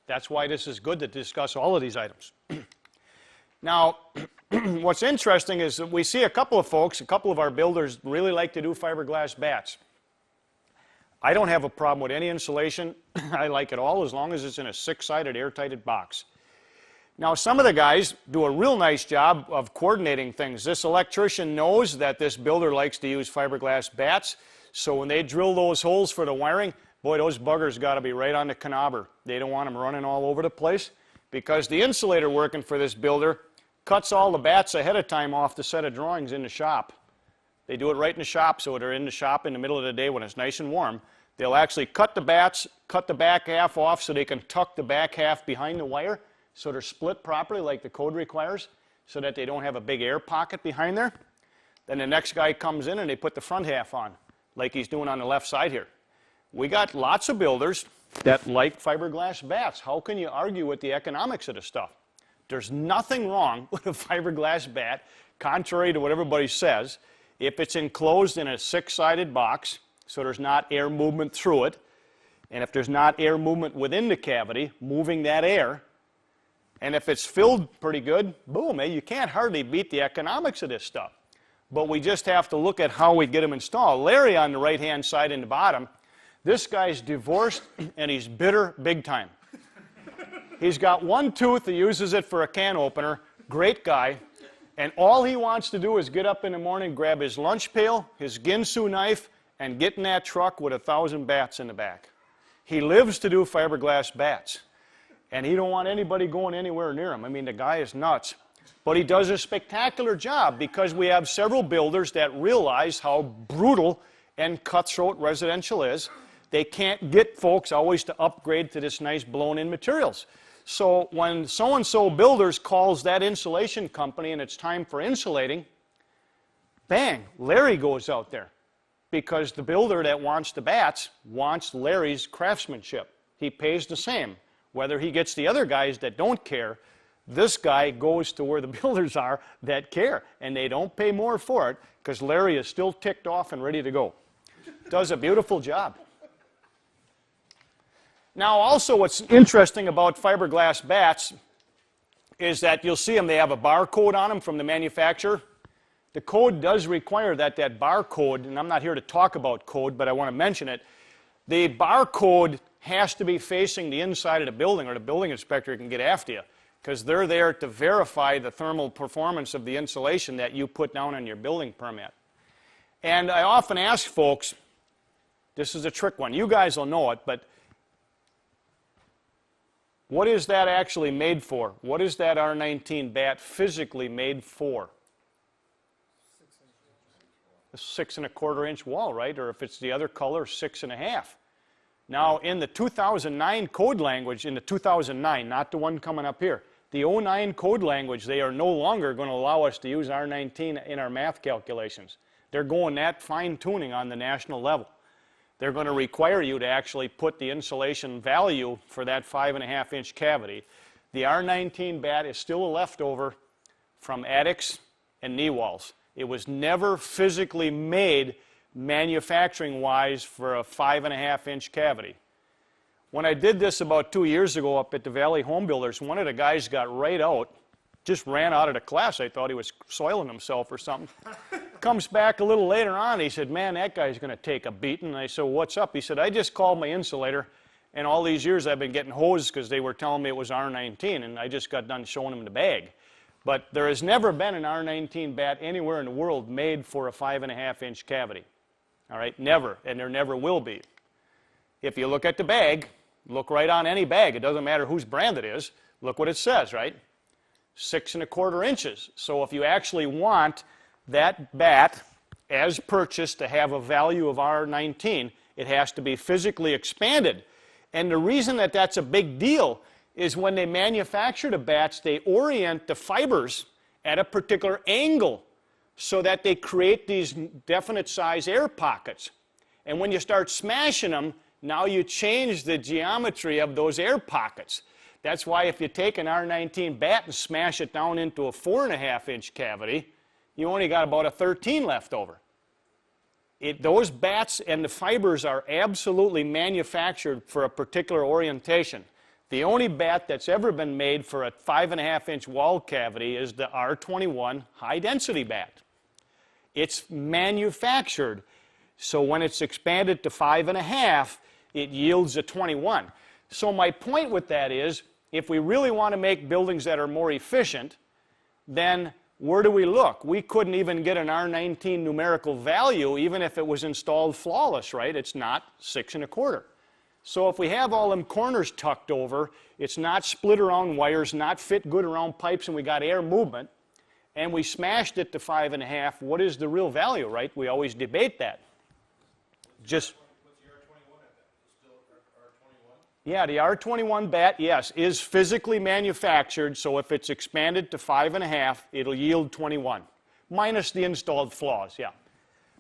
That's why this is good to discuss all of these items. Now, what's interesting is that we see a couple of folks, a couple of our builders really like to do fiberglass bats. I don't have a problem with any insulation. I like it all as long as it's in a 6-sided airtighted box. Now, some of the guys do a real nice job of coordinating things. This electrician knows that this builder likes to use fiberglass bats, so when they drill those holes for the wiring, boy, those buggers got to be right on the knobber. They don't want them running all over the place, because the insulator working for this builder cuts all the bats ahead of time off the set of drawings in the shop. They do it right in the shop, so they're in the shop in the middle of the day when it's nice and warm. They'll actually cut the bats, cut the back half off so they can tuck the back half behind the wire so they're split properly like the code requires, so that they don't have a big air pocket behind there. Then the next guy comes in and they put the front half on, like he's doing on the left side here. We got lots of builders that like fiberglass bats. How can you argue with the economics of the stuff? There's nothing wrong with a fiberglass bat, contrary to what everybody says, if it's enclosed in a 6-sided box, so there's not air movement through it, and if there's not air movement within the cavity, moving that air, and if it's filled pretty good, boom, you can't hardly beat the economics of this stuff. But we just have to look at how we get them installed. Larry on the right-hand side in the bottom, this guy's divorced and he's bitter big time. He's got one tooth, he uses it for a can opener, great guy, and all he wants to do is get up in the morning, grab his lunch pail, his Ginsu knife, and get in that truck with 1,000 bats in the back. He lives to do fiberglass bats, and he don't want anybody going anywhere near him. I mean, the guy is nuts. But he does a spectacular job because we have several builders that realize how brutal and cutthroat residential is. They can't get folks always to upgrade to this nice blown-in materials. So when so-and-so builders calls that insulation company and it's time for insulating, bang, Larry goes out there. Because the builder that wants the bats wants Larry's craftsmanship. He pays the same. Whether he gets the other guys that don't care, this guy goes to where the builders are that care. And they don't pay more for it because Larry is still ticked off and ready to go. Does a beautiful job. Now also what's interesting about fiberglass bats is that you'll see them, they have a barcode on them from the manufacturer. The code does require that barcode, and I'm not here to talk about code, but I want to mention it, the barcode has to be facing the inside of the building or the building inspector can get after you because they're there to verify the thermal performance of the insulation that you put down on your building permit. And I often ask folks, this is a trick one, you guys will know it, but what is that actually made for? What is that R19 bat physically made for? A 6 1/4 inch wall, right? Or if it's the other color, 6 1/2. Now, in the 2009 code language, in the 2009, not the one coming up here, the 09 code language, they are no longer going to allow us to use R19 in our math calculations. They're going that fine-tuning on the national level. They're going to require you to actually put the insulation value for that 5 1/2 inch cavity. The R19 bat is still a leftover from attics and knee walls. It was never physically made manufacturing-wise for a 5 1/2 inch cavity. When I did this about 2 years ago up at the Valley Home Builders, one of the guys got right out, just ran out of the class. I thought he was soiling himself or something. Comes back a little later on, he said, man, that guy's going to take a beating. And I said, what's up? He said, I just called my insulator, and all these years I've been getting hosed because they were telling me it was R19, and I just got done showing him the bag. But there has never been an R19 bat anywhere in the world made for a 5 1/2 inch cavity. All right, never, and there never will be. If you look at the bag, look right on any bag, it doesn't matter whose brand it is, look what it says, right? 6 1/4 inches. So if you actually want that bat, as purchased to have a value of R19, it has to be physically expanded. And the reason that that's a big deal is when they manufacture the bats, they orient the fibers at a particular angle so that they create these definite size air pockets. And when you start smashing them, now you change the geometry of those air pockets. That's why if you take an R19 bat and smash it down into a 4.5-inch cavity, you only got about a 13 left over. Those bats and the fibers are absolutely manufactured for a particular orientation. The only bat that's ever been made for a 5.5-inch wall cavity is the R21 high-density bat. It's manufactured, so when it's expanded to 5.5, it yields a 21. So my point with that is, if we really want to make buildings that are more efficient, then where do we look? We couldn't even get an R19 numerical value even if it was installed flawless, right? It's not 6.25. So if we have all them corners tucked over, it's not split around wires, not fit good around pipes, and we got air movement, and we smashed it to 5.5, what is the real value, right? We always debate that. Just What's the R21 at that? Is it still R21? yeah, the R21 bat, yes, is physically manufactured, so if it's expanded to 5.5, it'll yield 21, minus the installed flaws, yeah.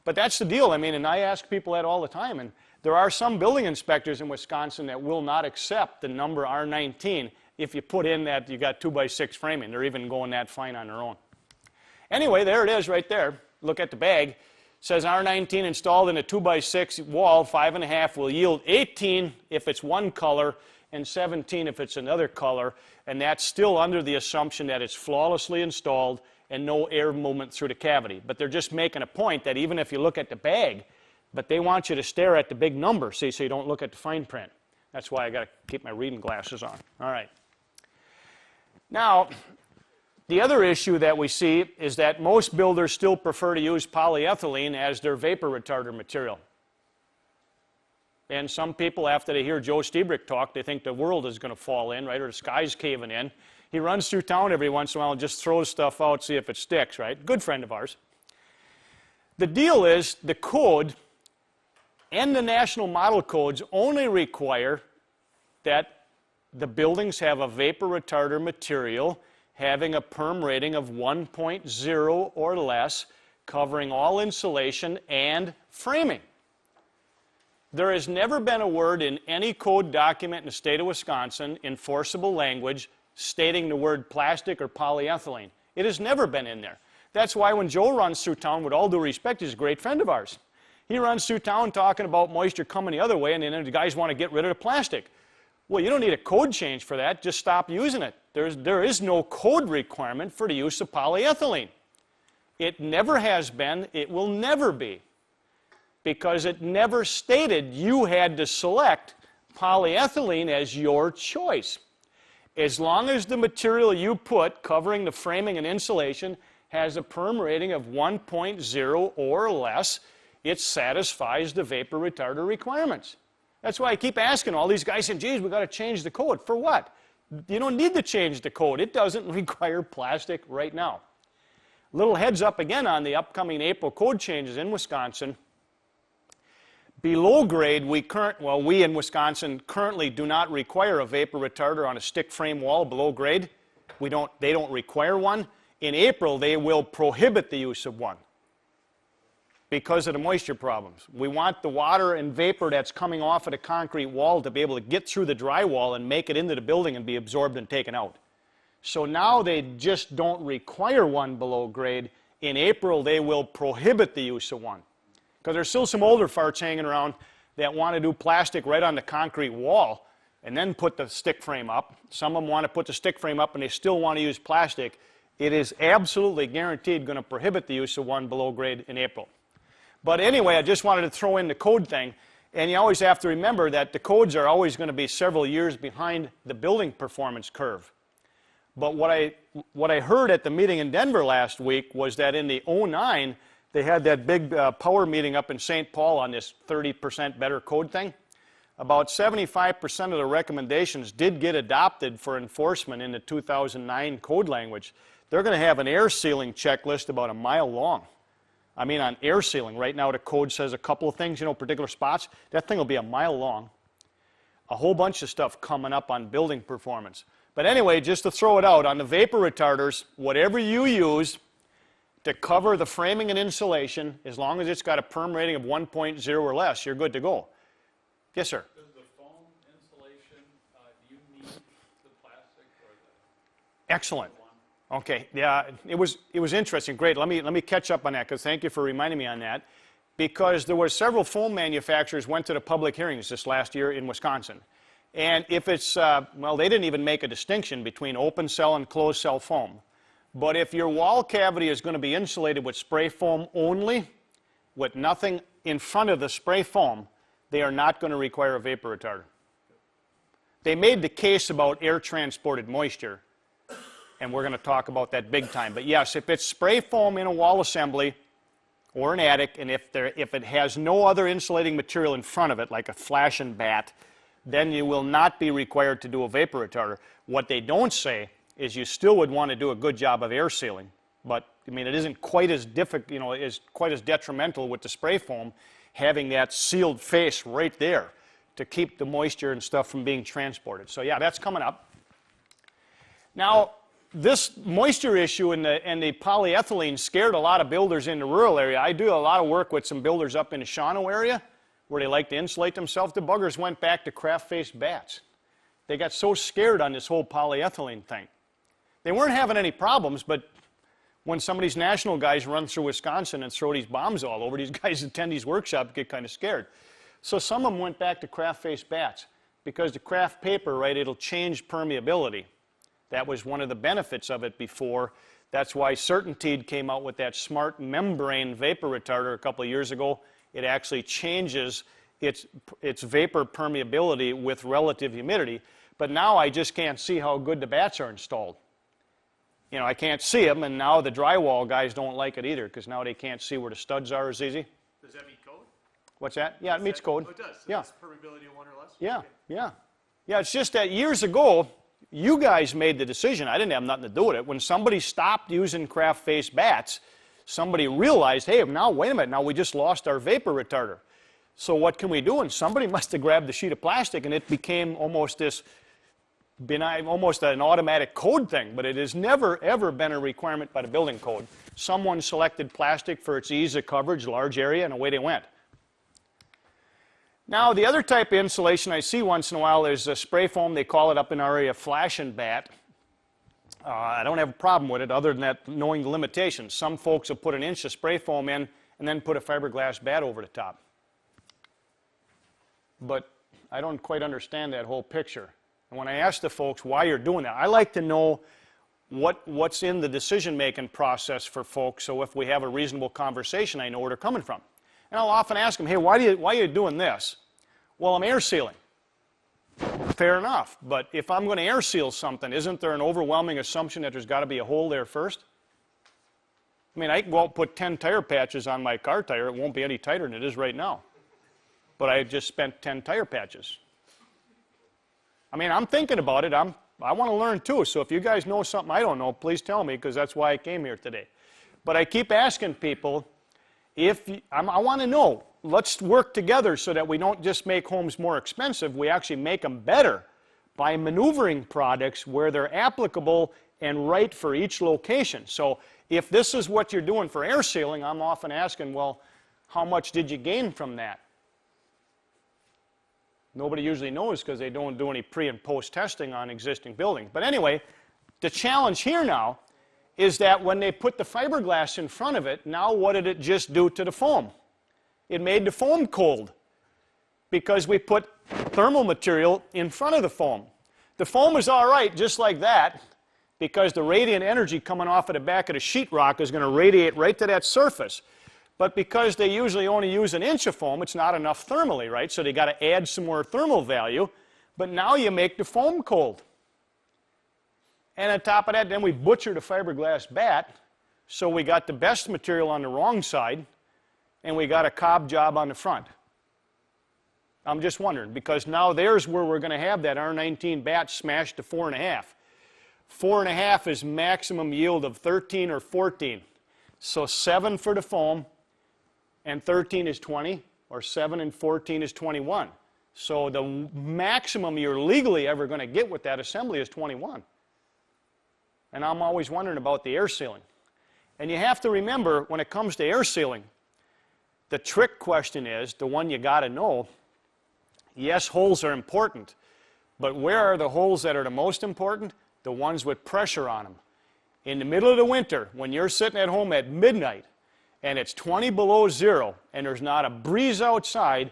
But that's the deal, I mean, and I ask people that all the time, and there are some building inspectors in Wisconsin that will not accept the number R19 if you put in that you got 2x6 framing. They're even going that fine on their own. Anyway, there it is right there. Look at the bag. It says R19 installed in a 2x6 wall, 5.5 will yield 18 if it's one color and 17 if it's another color, and that's still under the assumption that it's flawlessly installed and no air movement through the cavity. But they're just making a point that even if you look at the bag, but they want you to stare at the big number, see, so you don't look at the fine print. That's why I got to keep my reading glasses on. All right. Now, the other issue that we see is that most builders still prefer to use polyethylene as their vapor retarder material. And some people, after they hear Joe Stiebrick talk, they think the world is going to fall in, right, or the sky's caving in. He runs through town every once in a while and just throws stuff out, see if it sticks, right? Good friend of ours. The deal is the code and the national model codes only require that the buildings have a vapor retarder material having a perm rating of 1.0 or less, covering all insulation and framing. There has never been a word in any code document in the state of Wisconsin, enforceable language, stating the word plastic or polyethylene. It has never been in there. That's why when Joe runs through town, with all due respect, he's a great friend of ours. He runs through town talking about moisture coming the other way, and then the guys want to get rid of the plastic. Well, you don't need a code change for that. Just stop using it. There is no code requirement for the use of polyethylene. It never has been. It will never be. Because it never stated you had to select polyethylene as your choice. As long as the material you put covering the framing and insulation has a perm rating of 1.0 or less, it satisfies the vapor retarder requirements. That's why I keep asking all these guys, saying, geez, we've got to change the code. For what? You don't need to change the code. It doesn't require plastic right now. Little heads up again on the upcoming April code changes in Wisconsin. Below grade, we in Wisconsin currently do not require a vapor retarder on a stick frame wall below grade. They don't require one. In April, they will prohibit the use of one because of the moisture problems. We want the water and vapor that's coming off of the concrete wall to be able to get through the drywall and make it into the building and be absorbed and taken out. So now they just don't require one below grade. In April, they will prohibit the use of one. Because there's still some older farts hanging around that want to do plastic right on the concrete wall and then put the stick frame up. Some of them want to put the stick frame up and they still want to use plastic. It is absolutely guaranteed going to prohibit the use of one below grade in April. But anyway, I just wanted to throw in the code thing. And you always have to remember that the codes are always going to be several years behind the building performance curve. But what I heard at the meeting in Denver last week was that in the 09, they had that big power meeting up in St. Paul on this 30% better code thing. About 75% of the recommendations did get adopted for enforcement in the 2009 code language. They're going to have an air sealing checklist about a mile long. I mean, on air sealing, right now the code says a couple of things, you know, particular spots. That thing will be a mile long. A whole bunch of stuff coming up on building performance. But anyway, just to throw it out, on the vapor retarders, whatever you use to cover the framing and insulation, as long as it's got a perm rating of 1.0 or less, you're good to go. Yes, sir? Does the foam insulation, do you need the plastic or the Excellent. one? Okay, yeah, it was interesting. Great. Let me catch up on that, because thank you for reminding me on that. Because there were several foam manufacturers went to the public hearings this last year in Wisconsin. And if it's, well, they didn't even make a distinction between open cell and closed cell foam. But if your wall cavity is going to be insulated with spray foam only, with nothing in front of the spray foam, they are not going to require a vapor retarder. They made the case about air transported moisture, and we're going to talk about that big time. But yes, if it's spray foam in a wall assembly or an attic, and if it has no other insulating material in front of it, like a flash and bat, then you will not be required to do a vapor retarder. What they don't say is you still would want to do a good job of air sealing, but I mean, it isn't quite as difficult, you know, is quite as detrimental with the spray foam having that sealed face right there to keep the moisture and stuff from being transported. So yeah, that's coming up. Now, this moisture issue and the polyethylene scared a lot of builders in the rural area. I do a lot of work with some builders up in the Shawano area where they like to insulate themselves. The buggers went back to craft-faced bats. They got so scared on this whole polyethylene thing. They weren't having any problems, but when some of these national guys run through Wisconsin and throw these bombs all over, these guys attend these workshops get kind of scared. So some of them went back to craft-faced bats because the craft paper, right, it'll change permeability. That was one of the benefits of it before. That's why CertainTeed came out with that smart membrane vapor retarder a couple of years ago. It actually changes its vapor permeability with relative humidity. But now I just can't see how good the bats are installed. You know, I can't see them, and now the drywall guys don't like it either because now they can't see where the studs are as easy. Does that meet code? What's that? Yeah, it meets code. Oh, it does? So Yeah. it's permeability of 1 or less? Yeah, Okay. yeah. Yeah, it's just that years ago, you guys made the decision. I didn't have nothing to do with it. When somebody stopped using craft-faced bats, somebody realized, hey, now wait a minute, now we just lost our vapor retarder. So what can we do? And somebody must have grabbed the sheet of plastic, and it became almost this benign, almost an automatic code thing, but it has never, ever been a requirement by the building code. Someone selected plastic for its ease of coverage, large area, and away they went. Now, the other type of insulation I see once in a while is spray foam. They call it up in our area flash and bat. I don't have a problem with it other than that, knowing the limitations. Some folks will put an inch of spray foam in and then put a fiberglass bat over the top. But I don't quite understand that whole picture. And when I ask the folks why you're doing that, I like to know what's in the decision-making process for folks, so if we have a reasonable conversation, I know where they're coming from. And I'll often ask them, hey, why are you doing this? Well, I'm air sealing. Fair enough, but if I'm going to air seal something, isn't there an overwhelming assumption that there's got to be a hole there first? I mean, I can go out and put 10 tire patches on my car tire. It won't be any tighter than it is right now. But I just spent 10 tire patches. I mean, I'm thinking about it. I want to learn too. So if you guys know something I don't know, please tell me, because that's why I came here today. But I keep asking people, I want to know, let's work together so that we don't just make homes more expensive, we actually make them better by maneuvering products where they're applicable and right for each location. So if this is what you're doing for air sealing, I'm often asking, well, how much did you gain from that? Nobody usually knows because they don't do any pre and post testing on existing buildings. But anyway, the challenge here now is that when they put the fiberglass in front of it, now what did it just do to the foam? It made the foam cold because we put thermal material in front of the foam. The foam is all right just like that because the radiant energy coming off of the back of the sheetrock is going to radiate right to that surface. But because they usually only use an inch of foam, it's not enough thermally, right? So they got to add some more thermal value. But now you make the foam cold. And on top of that, then we butchered a fiberglass bat, so we got the best material on the wrong side, and we got a cob job on the front. I'm just wondering, because now there's where we're going to have that R19 bat smashed to 4.5. 4.5 is maximum yield of 13 or 14. So 7 for the foam and 13 is 20, or 7 and 14 is 21. So the maximum you're legally ever going to get with that assembly is 21. And I'm always wondering about the air sealing. And you have to remember, when it comes to air sealing, the trick question is, the one you got to know, yes, holes are important, but where are the holes that are the most important? The ones with pressure on them. In the middle of the winter, when you're sitting at home at midnight, and it's 20 below zero, and there's not a breeze outside,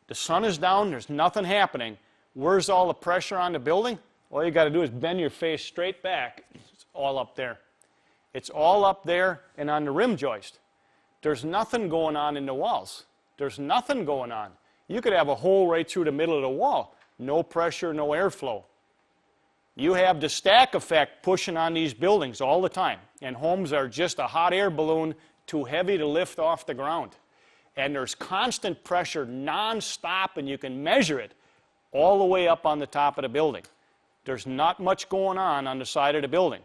the sun is down, there's nothing happening, where's all the pressure on the building? All you got to do is bend your face straight back. It's all up there. It's all up there and on the rim joist. There's nothing going on in the walls. There's nothing going on. You could have a hole right through the middle of the wall. No pressure, no airflow. You have the stack effect pushing on these buildings all the time. And homes are just a hot air balloon too heavy to lift off the ground. And there's constant pressure non-stop, and you can measure it all the way up on the top of the building. There's not much going on the side of the building.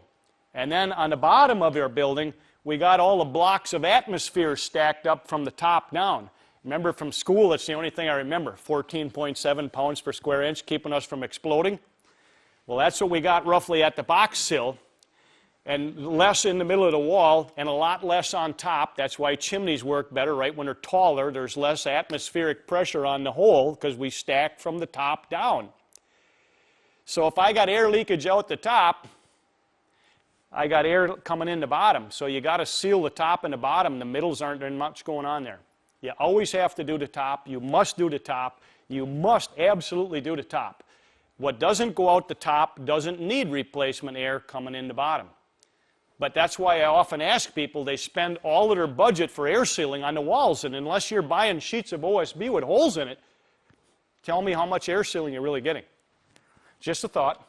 And then on the bottom of your building, we got all the blocks of atmosphere stacked up from the top down. Remember from school, that's the only thing I remember, 14.7 pounds per square inch, keeping us from exploding. Well, that's what we got roughly at the box sill, and less in the middle of the wall, and a lot less on top. That's why chimneys work better, right? When they're taller, there's less atmospheric pressure on the hole, because we stack from the top down. So if I got air leakage out the top, I got air coming in the bottom. So you got to seal the top and the bottom. The middles aren't there much going on there. You always have to do the top. You must do the top. You must absolutely do the top. What doesn't go out the top doesn't need replacement air coming in the bottom. But that's why I often ask people, they spend all of their budget for air sealing on the walls, and unless you're buying sheets of OSB with holes in it, tell me how much air sealing you're really getting. Just a thought.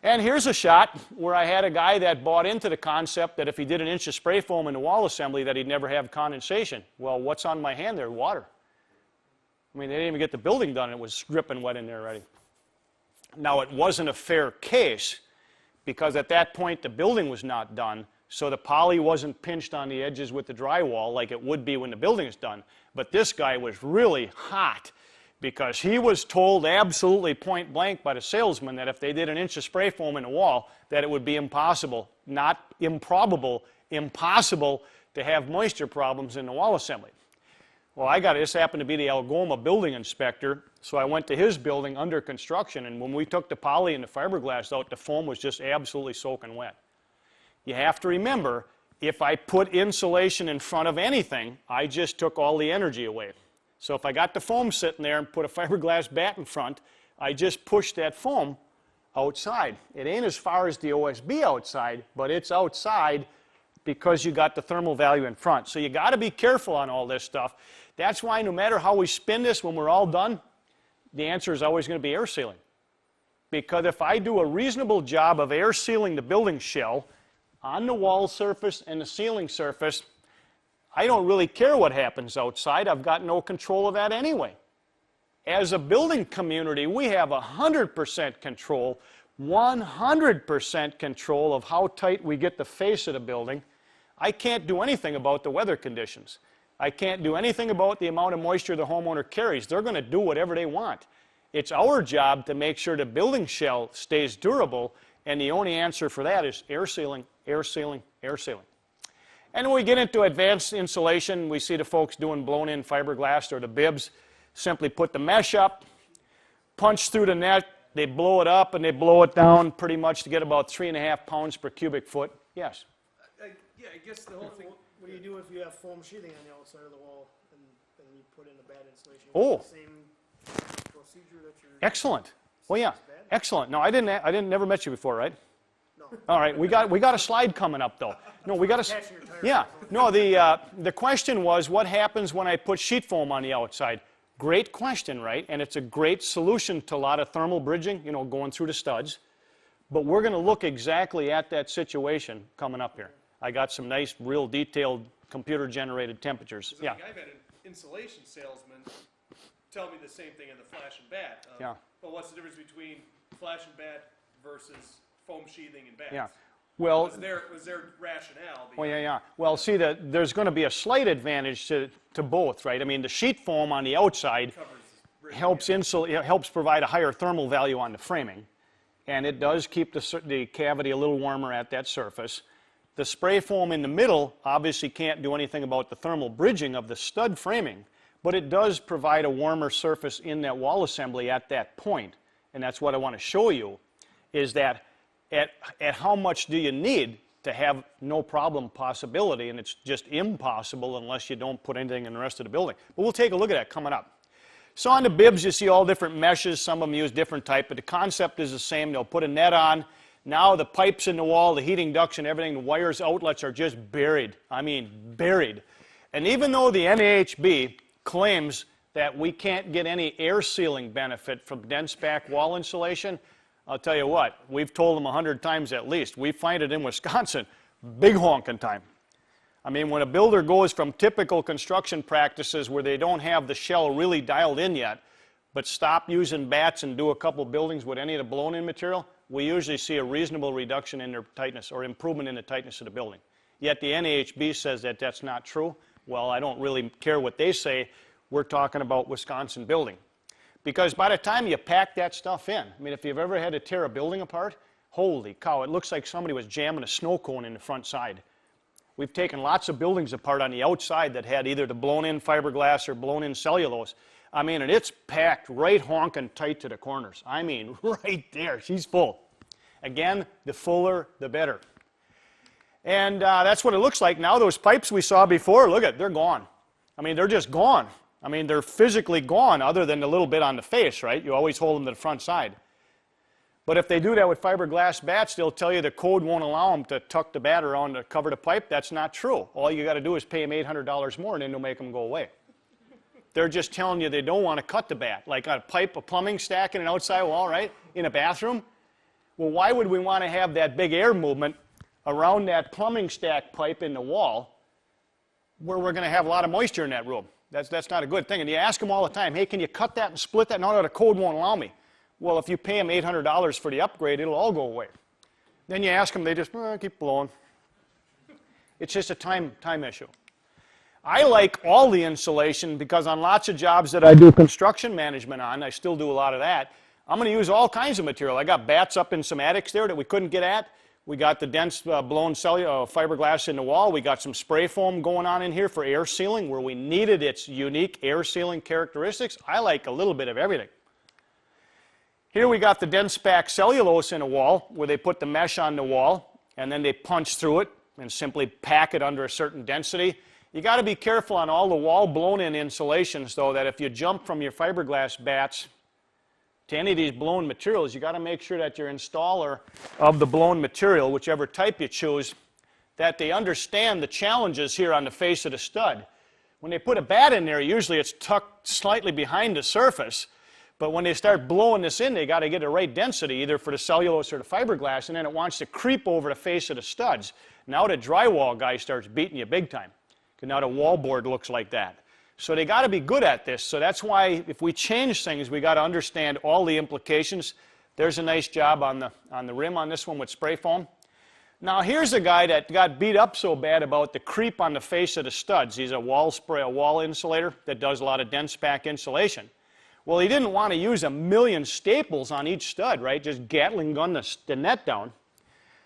And here's a shot where I had a guy that bought into the concept that if he did an inch of spray foam in the wall assembly that he'd never have condensation. Well, what's on my hand there? Water. I mean, they didn't even get the building done, and it was dripping wet in there already. Now, it wasn't a fair case because at that point the building was not done, so the poly wasn't pinched on the edges with the drywall like it would be when the building is done. But this guy was really hot because he was told absolutely point blank by the salesman that if they did an inch of spray foam in the wall, that it would be impossible, not improbable, impossible to have moisture problems in the wall assembly. Well, this happened to be the Algoma building inspector, so I went to his building under construction, and when we took the poly and the fiberglass out, the foam was just absolutely soaking wet. You have to remember, if I put insulation in front of anything, I just took all the energy away. So if I got the foam sitting there and put a fiberglass bat in front, I just pushed that foam outside. It ain't as far as the OSB outside, but it's outside because you got the thermal value in front. So you got to be careful on all this stuff. That's why no matter how we spin this when we're all done, the answer is always going to be air sealing. Because if I do a reasonable job of air sealing the building shell on the wall surface and the ceiling surface, I don't really care what happens outside. I've got no control of that anyway. As a building community, we have 100% control, 100% control of how tight we get the face of the building. I can't do anything about the weather conditions. I can't do anything about the amount of moisture the homeowner carries. They're going to do whatever they want. It's our job to make sure the building shell stays durable, and the only answer for that is air sealing, air sealing, air sealing. And when we get into advanced insulation, we see the folks doing blown-in fiberglass or the bibs. Simply put the mesh up, punch through the net, they blow it up and they blow it down pretty much to get about 3.5 pounds per cubic foot. Yes? Yeah, I guess the whole thing. What do you do if you have foam sheathing on the outside of the wall and you put in a bad insulation? Oh. Same procedure that you're... Excellent. Oh yeah, excellent. No, I didn't never met you before, right? No. All right, we got a slide coming up though. No, we got a. Yeah. No, the question was what happens when I put sheet foam on the outside. Great question, right? And it's a great solution to a lot of thermal bridging, you know, going through the studs. But we're going to look exactly at that situation coming up here. I got some nice, real detailed computer-generated temperatures. Yeah. I've had an insulation salesman tell me the same thing in the flash and bat. Yeah. But what's the difference between flash and bat versus foam sheathing and bats? Yeah. Well, was their rationale. well, yeah. Well, see, there's going to be a slight advantage to both, right? I mean, the sheet foam on the outside helps provide a higher thermal value on the framing, and it does keep the cavity a little warmer at that surface. The spray foam in the middle obviously can't do anything about the thermal bridging of the stud framing, but it does provide a warmer surface in that wall assembly at that point. And that's what I want to show you, is that at how much do you need to have no problem possibility, and it's just impossible unless you don't put anything in the rest of the building. But we'll take a look at that coming up. So on the bibs, you see all different meshes. Some of them use different type, but the concept is the same. They'll put a net on. Now the pipes in the wall, the heating ducts and everything, the wires, outlets are just buried. I mean, buried. And even though the NAHB claims that we can't get any air sealing benefit from dense back wall insulation, I'll tell you what, we've told them 100 times at least. We find it in Wisconsin, big honking time. I mean, when a builder goes from typical construction practices where they don't have the shell really dialed in yet, but stop using bats and do a couple buildings with any of the blown-in material, we usually see a reasonable reduction in their tightness or improvement in the tightness of the building. Yet the NAHB says that that's not true. Well, I don't really care what they say. We're talking about Wisconsin building. Because by the time you pack that stuff in, I mean, if you've ever had to tear a building apart, holy cow, it looks like somebody was jamming a snow cone in the front side. We've taken lots of buildings apart on the outside that had either the blown-in fiberglass or blown-in cellulose. I mean, and it's packed right honking tight to the corners. I mean, right there, she's full. Again, the fuller, the better. And that's what it looks like now. Those pipes we saw before, look at, they're gone. I mean, they're just gone. I mean, they're physically gone other than a little bit on the face, right? You always hold them to the front side. But if they do that with fiberglass bats, they'll tell you the code won't allow them to tuck the bat around to cover the pipe. That's not true. All you got to do is pay them $800 more and then they'll make them go away. They're just telling you they don't want to cut the bat, like on a pipe, a plumbing stack in an outside wall, right, in a bathroom. Well, why would we want to have that big air movement around that plumbing stack pipe in the wall where we're going to have a lot of moisture in that room? That's not a good thing. And you ask them all the time, hey, can you cut that and split that? No, the code won't allow me. Well, if you pay them $800 for the upgrade, it'll all go away. Then you ask them, they just keep blowing. It's just a time issue. I like all the insulation because on lots of jobs that I do construction management on, I still do a lot of that, I'm going to use all kinds of material. I got bats up in some attics there that we couldn't get at. We got the dense blown fiberglass in the wall. We got some spray foam going on in here for air sealing where we needed its unique air sealing characteristics. I like a little bit of everything. Here we got the dense pack cellulose in a wall where they put the mesh on the wall and then they punch through it and simply pack it under a certain density. You got to be careful on all the wall blown-in insulations, though, that if you jump from your fiberglass bats to any of these blown materials, you got to make sure that your installer of the blown material, whichever type you choose, that they understand the challenges here on the face of the stud. When they put a bat in there, usually it's tucked slightly behind the surface, but when they start blowing this in, they got to get the right density, either for the cellulose or the fiberglass, and then it wants to creep over the face of the studs. Now the drywall guy starts beating you big time, because now the wallboard looks like that. So they got to be good at this. So that's why if we change things, we got to understand all the implications. There's a nice job on the rim on this one with spray foam. Now here's a guy that got beat up so bad about the creep on the face of the studs. He's a wall insulator that does a lot of dense pack insulation. Well, he didn't want to use 1,000,000 staples on each stud, right? Just Gatling gun the net down.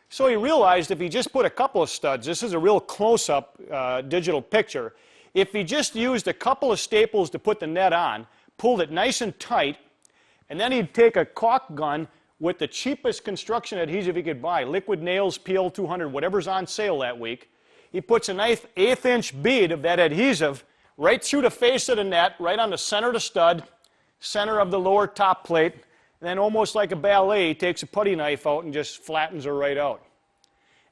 So he realized if he just put a couple of studs, this is a real close-up digital picture, if he just used a couple of staples to put the net on, pulled it nice and tight, and then he'd take a caulk gun with the cheapest construction adhesive he could buy, Liquid Nails PL200, whatever's on sale that week, he puts a nice 1/8" bead of that adhesive right through the face of the net, right on the center of the stud, center of the lower top plate, and then almost like a ballet, he takes a putty knife out and just flattens her right out.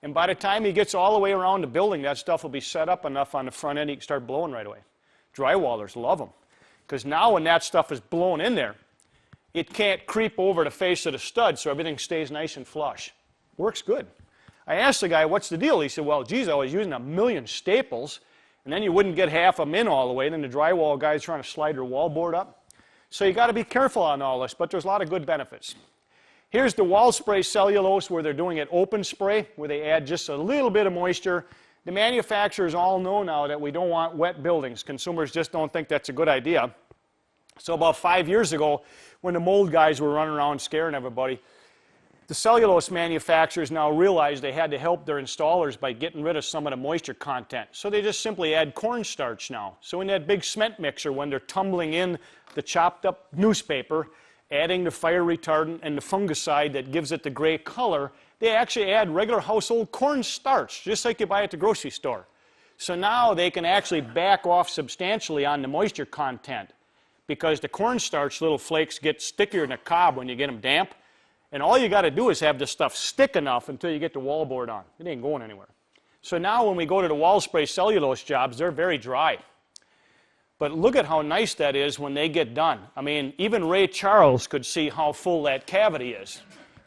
And by the time he gets all the way around the building, that stuff will be set up enough on the front end he can start blowing right away. Drywallers love them. Because now when that stuff is blown in there, it can't creep over the face of the stud, so everything stays nice and flush. Works good. I asked the guy, what's the deal? He said, well, geez, I was using 1,000,000 staples, and then you wouldn't get half them in all the way, then the drywall guy's trying to slide their wallboard up. So you got to be careful on all this, but there's a lot of good benefits. Here's the wall spray cellulose where they're doing it open spray, where they add just a little bit of moisture. The manufacturers all know now that we don't want wet buildings. Consumers just don't think that's a good idea. So about 5 years ago, when the mold guys were running around scaring everybody, the cellulose manufacturers now realized they had to help their installers by getting rid of some of the moisture content. So they just simply add cornstarch now. So in that big cement mixer, when they're tumbling in the chopped up newspaper, adding the fire retardant and the fungicide that gives it the gray color, they actually add regular household cornstarch, just like you buy at the grocery store. So now they can actually back off substantially on the moisture content, because the cornstarch little flakes get stickier than a cob when you get them damp. And all you got to do is have this stuff stick enough until you get the wallboard on. It ain't going anywhere. So now when we go to the wall spray cellulose jobs, they're very dry. But look at how nice that is when they get done. I mean, even Ray Charles could see how full that cavity is.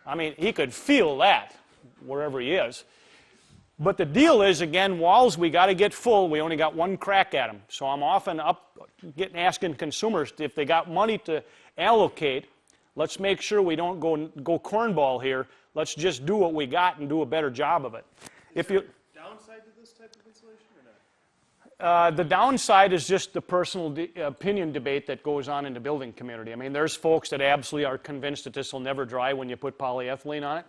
I mean, he could feel that wherever he is. But the deal is, again, walls, we got to get full. We only got one crack at them. So I'm often asking consumers if they got money to allocate, let's make sure we don't go cornball here. Let's just do what we got and do a better job of it. Is there a downside to this type of insulation or not? The downside is just the personal opinion debate that goes on in the building community. I mean, there's folks that absolutely are convinced that this will never dry when you put polyethylene on it.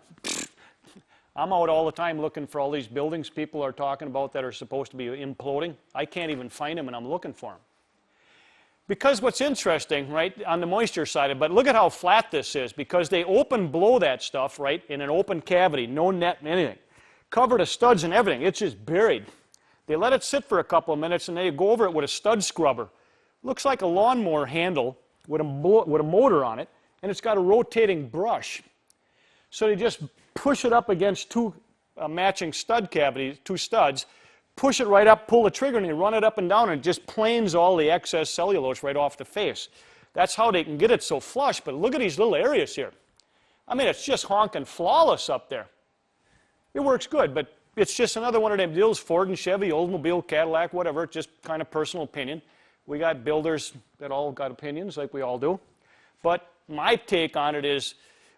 I'm out all the time looking for all these buildings people are talking about that are supposed to be imploding. I can't even find them, and I'm looking for them. Because what's interesting, right, on the moisture side, but look at how flat this is, because they open blow that stuff, right, in an open cavity, no net, anything. Cover the studs and everything, it's just buried. They let it sit for a couple of minutes and they go over it with a stud scrubber. Looks like a lawnmower handle with a motor on it, and it's got a rotating brush. So they just push it up against two matching stud cavities, two studs, push it right up, pull the trigger, and you run it up and down, and it just planes all the excess cellulose right off the face. That's how they can get it so flush, but look at these little areas here. I mean, it's just honking flawless up there. It works good, but it's just another one of them deals, Ford and Chevy, Oldsmobile, Cadillac, whatever, just kind of personal opinion. We got builders that all got opinions, like we all do. But my take on it is,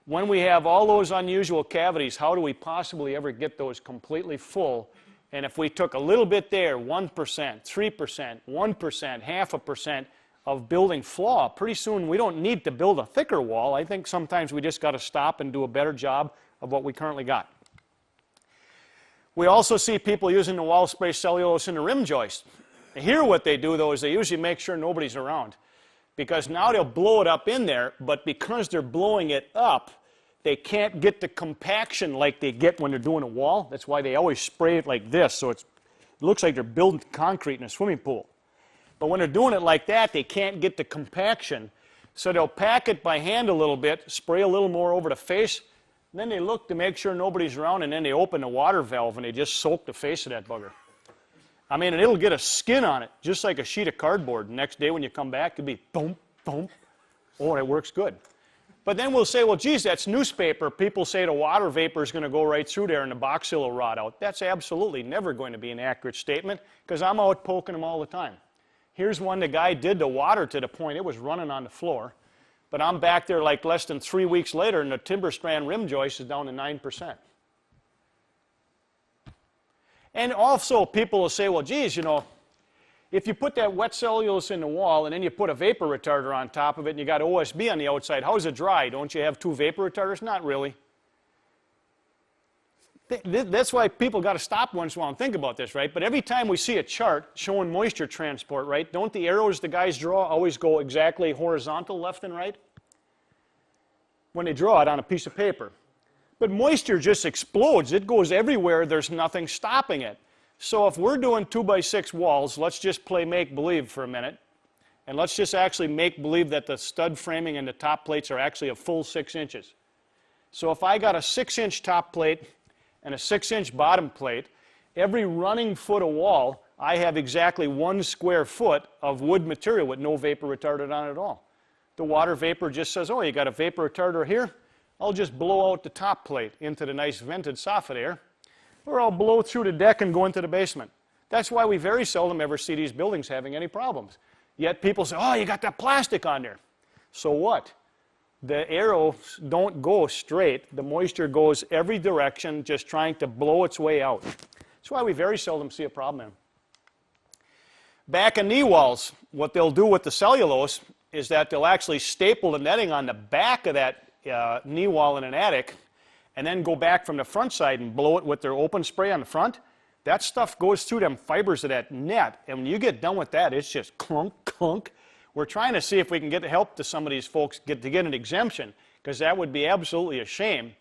when we have all those unusual cavities, how do we possibly ever get those completely full? And if we took a little bit there, 1%, 3%, 1%, 0.5% of building flaw, pretty soon we don't need to build a thicker wall. I think sometimes we just got to stop and do a better job of what we currently got. We also see people using the wall spray cellulose in the rim joist. Here what they do, though, is they usually make sure nobody's around, because now they'll blow it up in there, but because they're blowing it up, they can't get the compaction like they get when they're doing a wall. That's why they always spray it like this, so it looks like they're building concrete in a swimming pool. But when they're doing it like that, they can't get the compaction, so they'll pack it by hand a little bit, spray a little more over the face, and then they look to make sure nobody's around, and then they open the water valve and they just soak the face of that bugger. I mean, and it'll get a skin on it, just like a sheet of cardboard. The next day when you come back, it'll be thump, thump. Oh, it works good. But then we'll say, well, geez, that's newspaper. People say the water vapor is going to go right through there and the box seal will rot out. That's absolutely never going to be an accurate statement, because I'm out poking them all the time. Here's one the guy did the water to the point it was running on the floor. But I'm back there like less than 3 weeks later, and the timber strand rim joist is down to 9%. And also, people will say, well, geez, you know, if you put that wet cellulose in the wall and then you put a vapor retarder on top of it and you got OSB on the outside, how's it dry? Don't you have 2 vapor retarders? Not really. That's why people got to stop once in a while and think about this, right? But every time we see a chart showing moisture transport, right, don't the arrows the guys draw always go exactly horizontal, left and right? When they draw it on a piece of paper. But moisture just explodes. It goes everywhere. There's nothing stopping it. So if we're doing 2x6 walls, let's just play make-believe for a minute. And let's just actually make believe that the stud framing and the top plates are actually a full 6 inches. So if I got a 6-inch top plate and a 6-inch bottom plate, every running foot of wall, I have exactly 1 square foot of wood material with no vapor retardant on it at all. The water vapor just says, oh, you got a vapor retarder here? I'll just blow out the top plate into the nice vented soffit air, or I'll blow through the deck and go into the basement. That's why we very seldom ever see these buildings having any problems. Yet people say, oh, you got that plastic on there. So what? the arrows don't go straight. The moisture goes every direction, just trying to blow its way out. That's why we very seldom see a problem in them. Back in knee walls, what they'll do with the cellulose is that they'll actually staple the netting on the back of that knee wall in an attic and then go back from the front side and blow it with their open spray on the front. That stuff goes through them fibers of that net, and when you get done with that, it's just clunk, clunk. We're trying to see if we can get help to some of these folks to get an exemption, because that would be absolutely a shame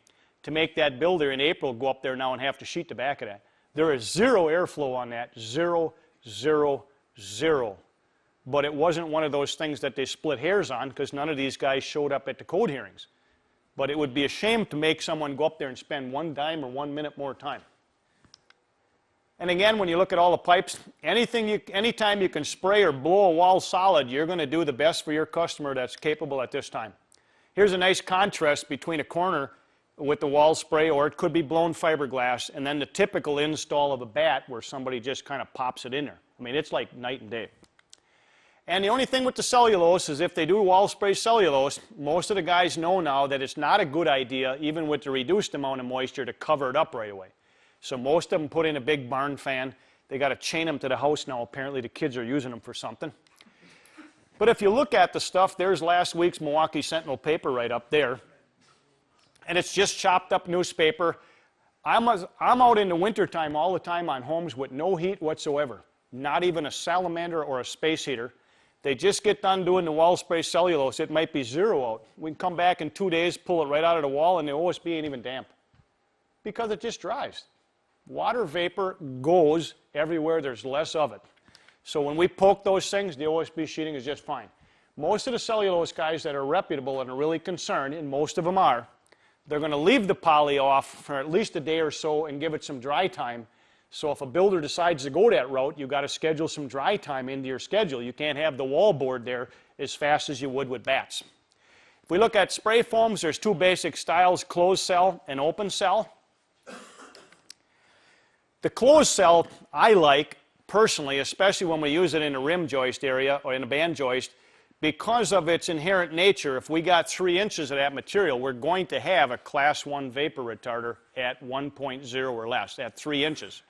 to make that builder in April go up there now and have to sheet the back of that. There is zero airflow on that, zero, zero, zero. But it wasn't one of those things that they split hairs on, because none of these guys showed up at the code hearings. But it would be a shame to make someone go up there and spend 1 dime or 1 minute more time. And again, when you look at all the pipes, anytime you can spray or blow a wall solid, you're going to do the best for your customer that's capable at this time. Here's a nice contrast between a corner with the wall spray, or it could be blown fiberglass, and then the typical install of a bat where somebody just kind of pops it in there. I mean, it's like night and day. And the only thing with the cellulose is if they do wall spray cellulose, most of the guys know now that it's not a good idea, even with the reduced amount of moisture, to cover it up right away. So most of them put in a big barn fan. They got to chain them to the house now. Apparently the kids are using them for something. But if you look at the stuff, there's last week's Milwaukee Sentinel paper right up there. And it's just chopped up newspaper. I'm out in the wintertime all the time on homes with no heat whatsoever. Not even a salamander or a space heater. They just get done doing the wall spray cellulose. It might be 0 out. We can come back in 2 days, pull it right out of the wall, and the OSB ain't even damp. Because it just dries. Water vapor goes everywhere there's less of it. So when we poke those things, the OSB sheeting is just fine. Most of the cellulose guys that are reputable and are really concerned, and most of them are, they're going to leave the poly off for at least a day or so and give it some dry time. So if a builder decides to go that route, you've got to schedule some dry time into your schedule. You can't have the wall board there as fast as you would with bats. If we look at spray foams, there's 2 basic styles, closed cell and open cell. The closed cell I like personally, especially when we use it in a rim joist area or in a band joist, because of its inherent nature. If we got 3 inches of that material, we're going to have a class 1 vapor retarder at 1.0 or less, at 3 inches.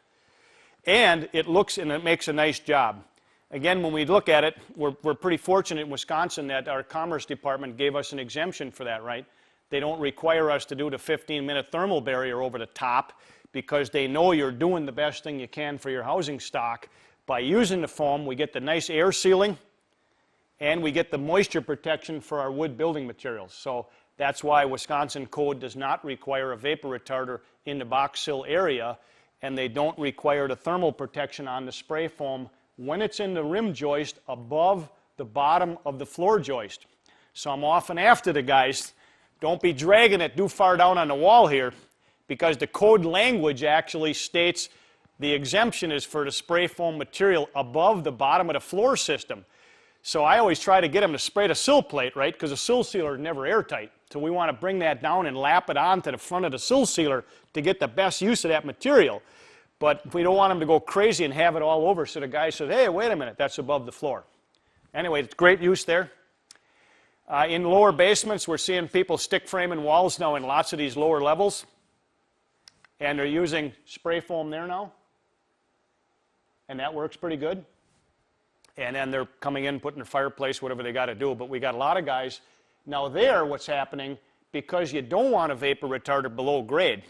And it looks and it makes a nice job. Again, when we look at it, we're pretty fortunate in Wisconsin that our Commerce Department gave us an exemption for that, right? They don't require us to do the 15-minute thermal barrier over the top, because they know you're doing the best thing you can for your housing stock. By using the foam, we get the nice air sealing, and we get the moisture protection for our wood building materials. So that's why Wisconsin code does not require a vapor retarder in the box sill area, and they don't require the thermal protection on the spray foam when it's in the rim joist above the bottom of the floor joist. So I'm often after the guys, don't be dragging it too far down on the wall here, because the code language actually states the exemption is for the spray foam material above the bottom of the floor system. So I always try to get them to spray the sill plate, right? Because the sill sealer is never airtight. So we want to bring that down and lap it onto the front of the sill sealer to get the best use of that material. But we don't want them to go crazy and have it all over, so the guy says, hey, wait a minute, that's above the floor. Anyway, it's great use there. In lower basements, we're seeing people stick framing walls now in lots of these lower levels. And they're using spray foam there now. And that works pretty good. And then they're coming in, putting their fireplace, whatever they got to do. But we got a lot of guys. Now there, what's happening, because you don't want a vapor retarder below grade,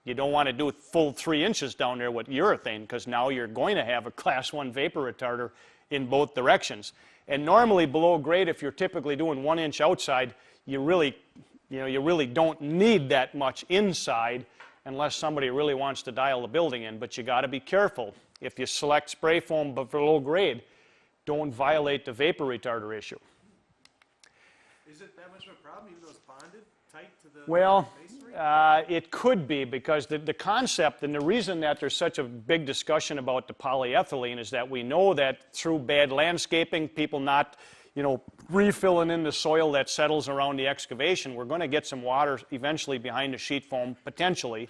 you don't want to do full 3 inches down there with urethane, because now you're going to have a class 1 vapor retarder in both directions. And normally below grade, if you're typically doing 1 inch outside, you really don't need that much inside, unless somebody really wants to dial the building in. But you got to be careful. If you select spray foam but for low grade, don't violate the vapor retarder issue. Is it that much of a problem, even though it's bonded tight to the Well, masonry? it could be, because the concept and the reason that there's such a big discussion about the polyethylene is that we know that through bad landscaping, people not refilling in the soil that settles around the excavation, we're going to get some water eventually behind the sheet foam, potentially,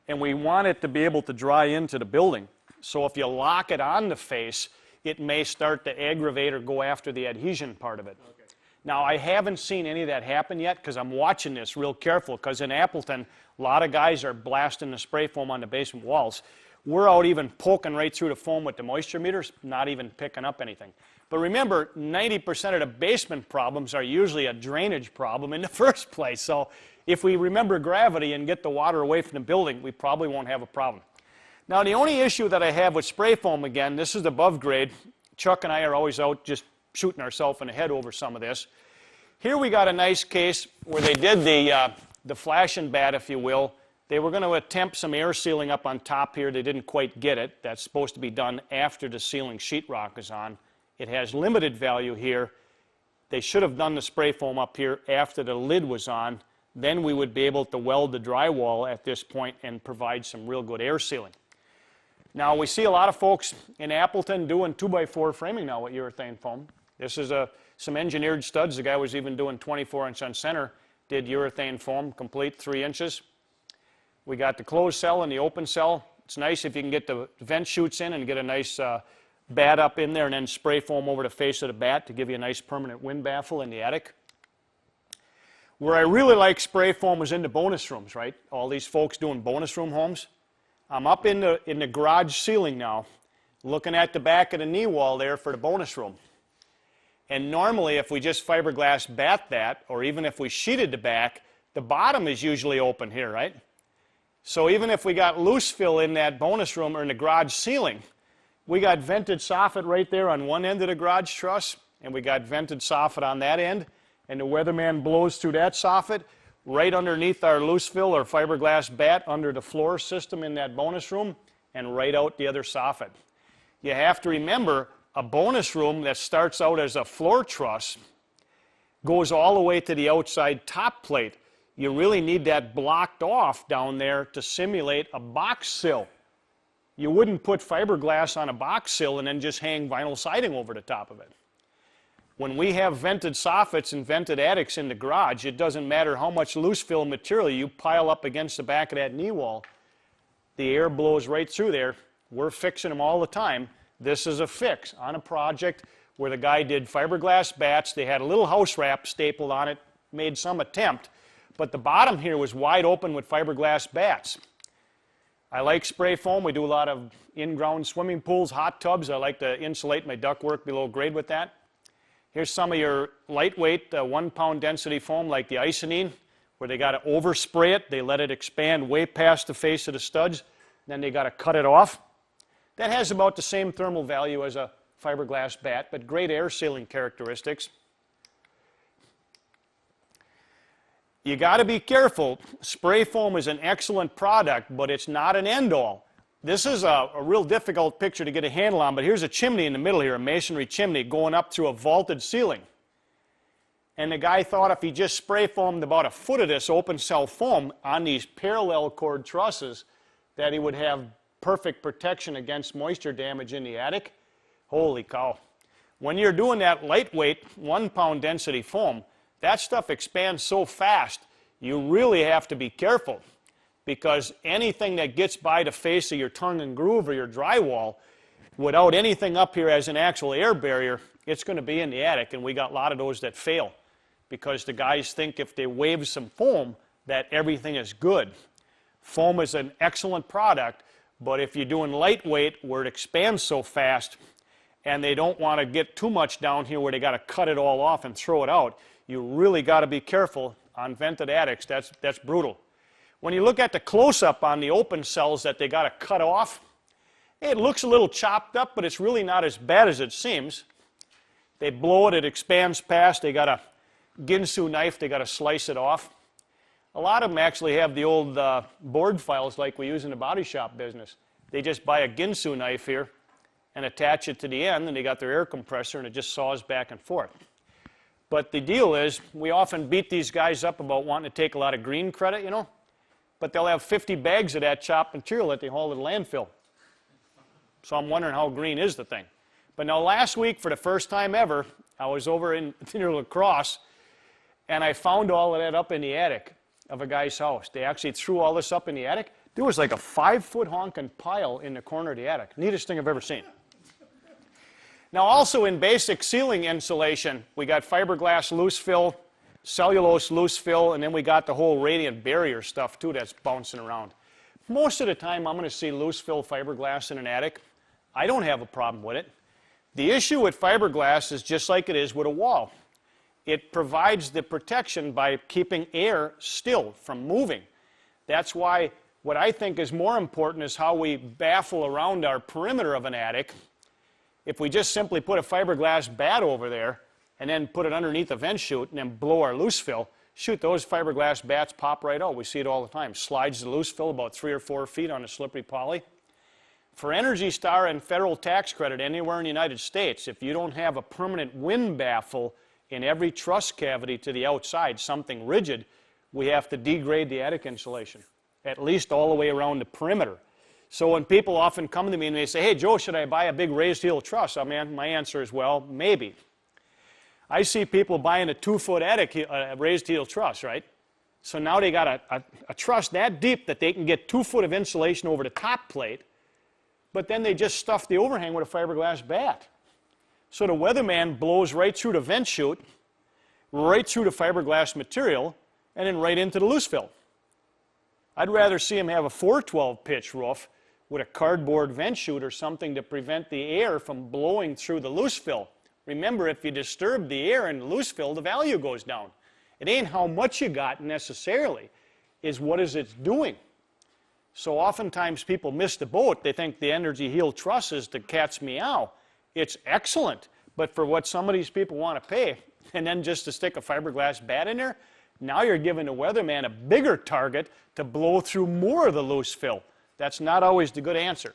and we want it to be able to dry into the building. So if you lock it on the face, it may start to aggravate or go after the adhesion part of it. Okay. Now, I haven't seen any of that happen yet because I'm watching this real careful, because in Appleton, a lot of guys are blasting the spray foam on the basement walls. We're out even poking right through the foam with the moisture meters, not even picking up anything. But remember, 90% of the basement problems are usually a drainage problem in the first place. So if we remember gravity and get the water away from the building, we probably won't have a problem. Now, the only issue that I have with spray foam, again, this is above grade. Chuck and I are always out just shooting ourselves in the head over some of this. Here we got a nice case where they did the flash and bat, if you will. They were going to attempt some air sealing up on top here. They didn't quite get it. That's supposed to be done after the ceiling sheetrock is on. It has limited value here. They should have done the spray foam up here after the lid was on. Then we would be able to weld the drywall at this point and provide some real good air sealing. Now, we see a lot of folks in Appleton doing 2x4 framing now with urethane foam. This is some engineered studs. The guy was even doing 24-inch on center, did urethane foam, complete 3 inches. We got the closed cell and the open cell. It's nice if you can get the vent chutes in and get a nice bat up in there and then spray foam over the face of the bat to give you a nice permanent wind baffle in the attic. Where I really like spray foam is in the bonus rooms, right? All these folks doing bonus room homes. I'm up in the garage ceiling now, looking at the back of the knee wall there for the bonus room. And normally, if we just fiberglass bat that, or even if we sheeted the back, the bottom is usually open here, right? So even if we got loose fill in that bonus room or in the garage ceiling, we got vented soffit right there on one end of the garage truss, and we got vented soffit on that end, and the weatherman blows through that soffit right underneath our loose fill or fiberglass bat under the floor system in that bonus room, and right out the other soffit. You have to remember, a bonus room that starts out as a floor truss goes all the way to the outside top plate. You really need that blocked off down there to simulate a box sill. You wouldn't put fiberglass on a box sill and then just hang vinyl siding over the top of it. When we have vented soffits and vented attics in the garage, it doesn't matter how much loose fill material you pile up against the back of that knee wall. The air blows right through there. We're fixing them all the time. This is a fix on a project where the guy did fiberglass bats. They had a little house wrap stapled on it, made some attempt, but the bottom here was wide open with fiberglass bats. I like spray foam. We do a lot of in-ground swimming pools, hot tubs. I like to insulate my ductwork below grade with that. Here's some of your lightweight 1 pound density foam like the Icynene, where they got to overspray it. They let it expand way past the face of the studs. Then they got to cut it off. That has about the same thermal value as a fiberglass bat, but great air sealing characteristics. You got to be careful. Spray foam is an excellent product, but it's not an end-all. This is a real difficult picture to get a handle on, but here's a chimney in the middle here, a masonry chimney going up through a vaulted ceiling. And the guy thought if he just spray foamed about a foot of this open cell foam on these parallel cord trusses, that he would have perfect protection against moisture damage in the attic. Holy cow. When you're doing that lightweight 1 pound density foam, that stuff expands so fast, you really have to be careful, because anything that gets by the face of your tongue and groove or your drywall without anything up here as an actual air barrier, it's going to be in the attic, and we got a lot of those that fail because the guys think if they wave some foam that everything is good. Foam is an excellent product, but if you're doing lightweight where it expands so fast and they don't want to get too much down here where they got to cut it all off and throw it out, you really got to be careful on vented attics. That's brutal. When you look at the close-up on the open cells that they got to cut off, it looks a little chopped up, but it's really not as bad as it seems. They blow it, it expands past, they got a Ginsu knife, they got to slice it off. A lot of them actually have the old board files like we use in the body shop business. They just buy a Ginsu knife here and attach it to the end, and they got their air compressor, and it just saws back and forth. But the deal is, we often beat these guys up about wanting to take a lot of green credit, you know, but they'll have 50 bags of that chopped material that they haul to the landfill. So I'm wondering how green is the thing. But now last week, for the first time ever, I was over in near La Crosse, and I found all of that up in the attic of a guy's house. They actually threw all this up in the attic. There was like a 5-foot honking pile in the corner of the attic. Neatest thing I've ever seen. Now also in basic ceiling insulation, we got fiberglass loose fill, cellulose loose fill, and then we got the whole radiant barrier stuff too that's bouncing around. Most of the time I'm going to see loose fill fiberglass in an attic. I don't have a problem with it. The issue with fiberglass is just like it is with a wall. It provides the protection by keeping air still from moving. That's why what I think is more important is how we baffle around our perimeter of an attic. If we just simply put a fiberglass bat over there and then put it underneath a vent chute and then blow our loose fill, shoot, those fiberglass bats pop right out. We see it all the time. Slides the loose fill about 3 or 4 feet on a slippery poly. For Energy Star and federal tax credit anywhere in the United States, if you don't have a permanent wind baffle in every truss cavity to the outside, something rigid, we have to degrade the attic insulation, at least all the way around the perimeter. So when people often come to me and they say, hey, Joe, should I buy a big raised heel truss? I mean, my answer is, well, maybe. I see people buying a 2-foot attic raised heel truss, right? So now they got a truss that deep that they can get 2 foot of insulation over the top plate, but then they just stuff the overhang with a fiberglass bat. So the weatherman blows right through the vent chute, right through the fiberglass material, and then right into the loose fill. I'd rather see him have a 412 pitch roof with a cardboard vent chute or something to prevent the air from blowing through the loose fill. Remember, if you disturb the air in the loose fill, the value goes down. It ain't how much you got necessarily, is what is it doing. So oftentimes people miss the boat. They think the Energy Heel truss is the cat's meow. It's excellent, but for what some of these people want to pay, and then just to stick a fiberglass bat in there, now you're giving the weatherman a bigger target to blow through more of the loose fill. That's not always the good answer.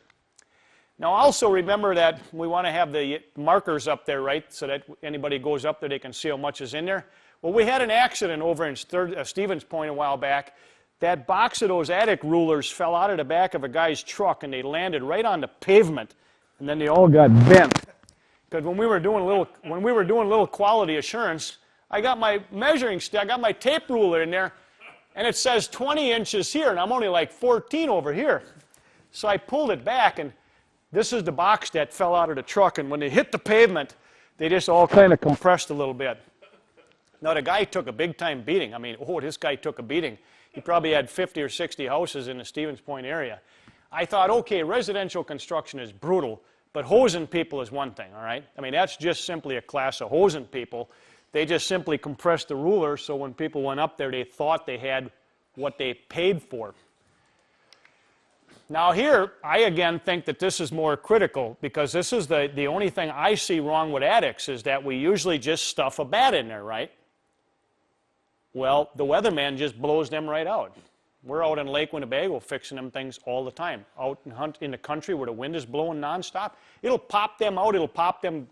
Now also remember that we want to have the markers up there, right, so that anybody goes up there, they can see how much is in there. Well, we had an accident over in Stevens Point a while back. That box of those attic rulers fell out of the back of a guy's truck and they landed right on the pavement, and then they all got bent. Because when we were doing a little quality assurance, I got my measuring stick, I got my tape ruler in there, and it says 20 inches here, and I'm only like 14 over here. So I pulled it back, and this is the box that fell out of the truck, and when they hit the pavement, they just all kind of compressed a little bit. Now, the guy took a big-time beating. I mean, oh, this guy took a beating. He probably had 50 or 60 houses in the Stevens Point area. I thought, okay, residential construction is brutal, but hosing people is one thing, all right? I mean, that's just simply a class of hosing people. They just simply compressed the ruler, so when people went up there, they thought they had what they paid for. Now here, I again think that this is more critical, because this is the only thing I see wrong with attics is that we usually just stuff a bat in there, right? Well, the weatherman just blows them right out. We're out in Lake Winnebago fixing them things all the time. Out in the country where the wind is blowing nonstop, it'll pop them out, it'll pop them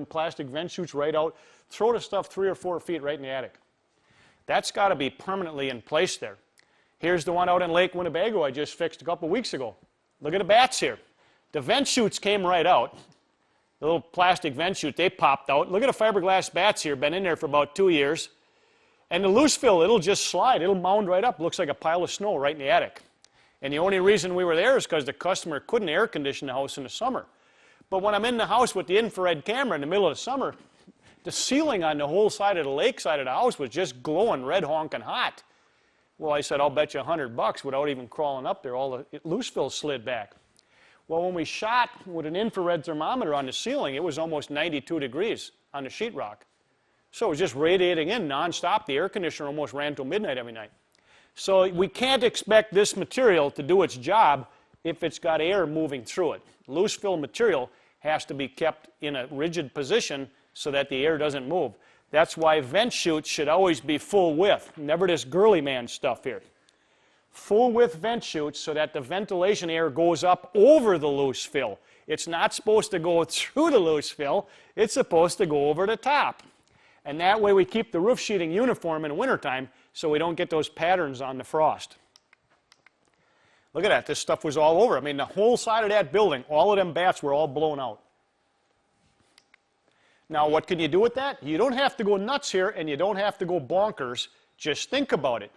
plastic vent chutes right out, throw the stuff 3 or 4 feet right in the attic. That's got to be permanently in place there. Here's the one out in Lake Winnebago I just fixed a couple weeks ago. Look at the bats here. The vent chutes came right out. The little plastic vent chute, they popped out. Look at the fiberglass bats here, been in there for about 2 years. And the loose fill, it'll just slide. It'll mound right up. Looks like a pile of snow right in the attic. And the only reason we were there is because the customer couldn't air condition the house in the summer. But when I'm in the house with the infrared camera in the middle of the summer, the ceiling on the whole side of the lake side of the house was just glowing red honking hot. Well, I said, I'll bet you $100 without even crawling up there. All the loose fill slid back. Well, when we shot with an infrared thermometer on the ceiling, it was almost 92 degrees on the sheetrock. So it was just radiating in nonstop. The air conditioner almost ran till midnight every night. So we can't expect this material to do its job if it's got air moving through it. Loose fill material has to be kept in a rigid position so that the air doesn't move. That's why vent chutes should always be full width, never this girly man stuff here. Full width vent chutes so that the ventilation air goes up over the loose fill. It's not supposed to go through the loose fill, it's supposed to go over the top. And that way we keep the roof sheeting uniform in the wintertime so we don't get those patterns on the frost. Look at that, this stuff was all over. I mean, the whole side of that building, all of them bats were all blown out. Now, what can you do with that? You don't have to go nuts here, and you don't have to go bonkers. Just think about it.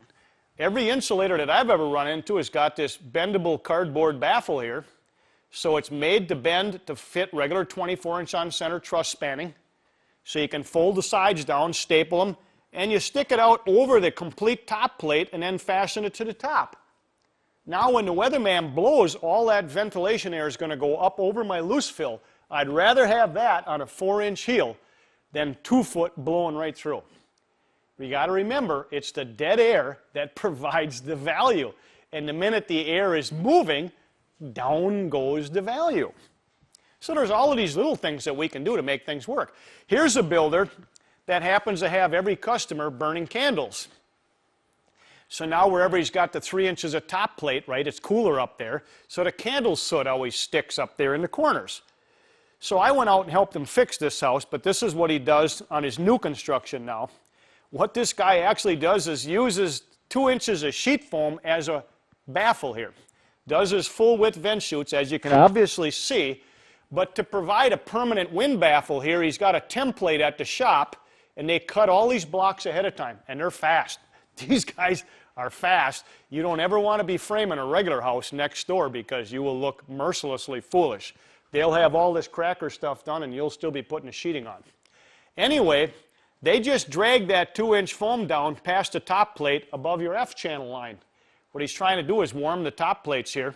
Every insulator that I've ever run into has got this bendable cardboard baffle here. So it's made to bend to fit regular 24-inch on-center truss spanning. So you can fold the sides down, staple them, and you stick it out over the complete top plate and then fasten it to the top. Now when the weatherman blows, all that ventilation air is going to go up over my loose fill. I'd rather have that on a 4-inch heel than 2 foot blowing right through. You got to remember, it's the dead air that provides the value. And the minute the air is moving, down goes the value. So there's all of these little things that we can do to make things work. Here's a builder that happens to have every customer burning candles. So now wherever he's got the 3 inches of top plate, right, it's cooler up there, so the candle soot always sticks up there in the corners. So I went out and helped him fix this house, but this is what he does on his new construction now. What this guy actually does is uses 2 inches of sheet foam as a baffle here. Does his full width vent chutes, as you can obviously see, but to provide a permanent wind baffle here, he's got a template at the shop, and they cut all these blocks ahead of time, and they're fast. These guys are fast. You don't ever want to be framing a regular house next door because you will look mercilessly foolish. They'll have all this cracker stuff done and you'll still be putting the sheeting on. Anyway, they just drag that 2-inch foam down past the top plate above your F-channel line. What he's trying to do is warm the top plates here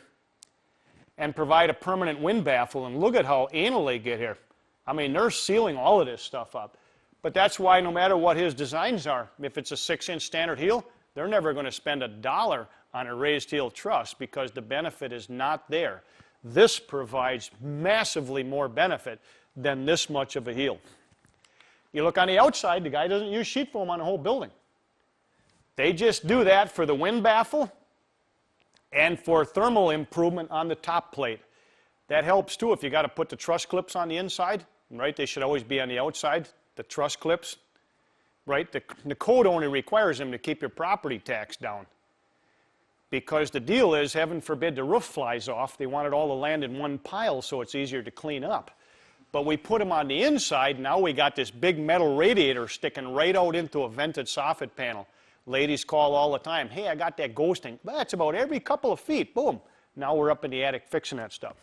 and provide a permanent wind baffle. And look at how anal they get here. I mean, they're sealing all of this stuff up. But that's why no matter what his designs are, if it's a 6-inch standard heel, they're never going to spend $1 on a raised heel truss because the benefit is not there. This provides massively more benefit than this much of a heel. You look on the outside, the guy doesn't use sheet foam on the whole building. They just do that for the wind baffle and for thermal improvement on the top plate. That helps too if you got to put the truss clips on the inside, right? They should always be on the outside. The truss clips, right? The code only requires them to keep your property tax down. Because the deal is, heaven forbid, the roof flies off. They want it all to land in one pile so it's easier to clean up. But we put them on the inside, now we got this big metal radiator sticking right out into a vented soffit panel. Ladies call all the time, hey, I got that ghosting. That's about every couple of feet, boom. Now we're up in the attic fixing that stuff.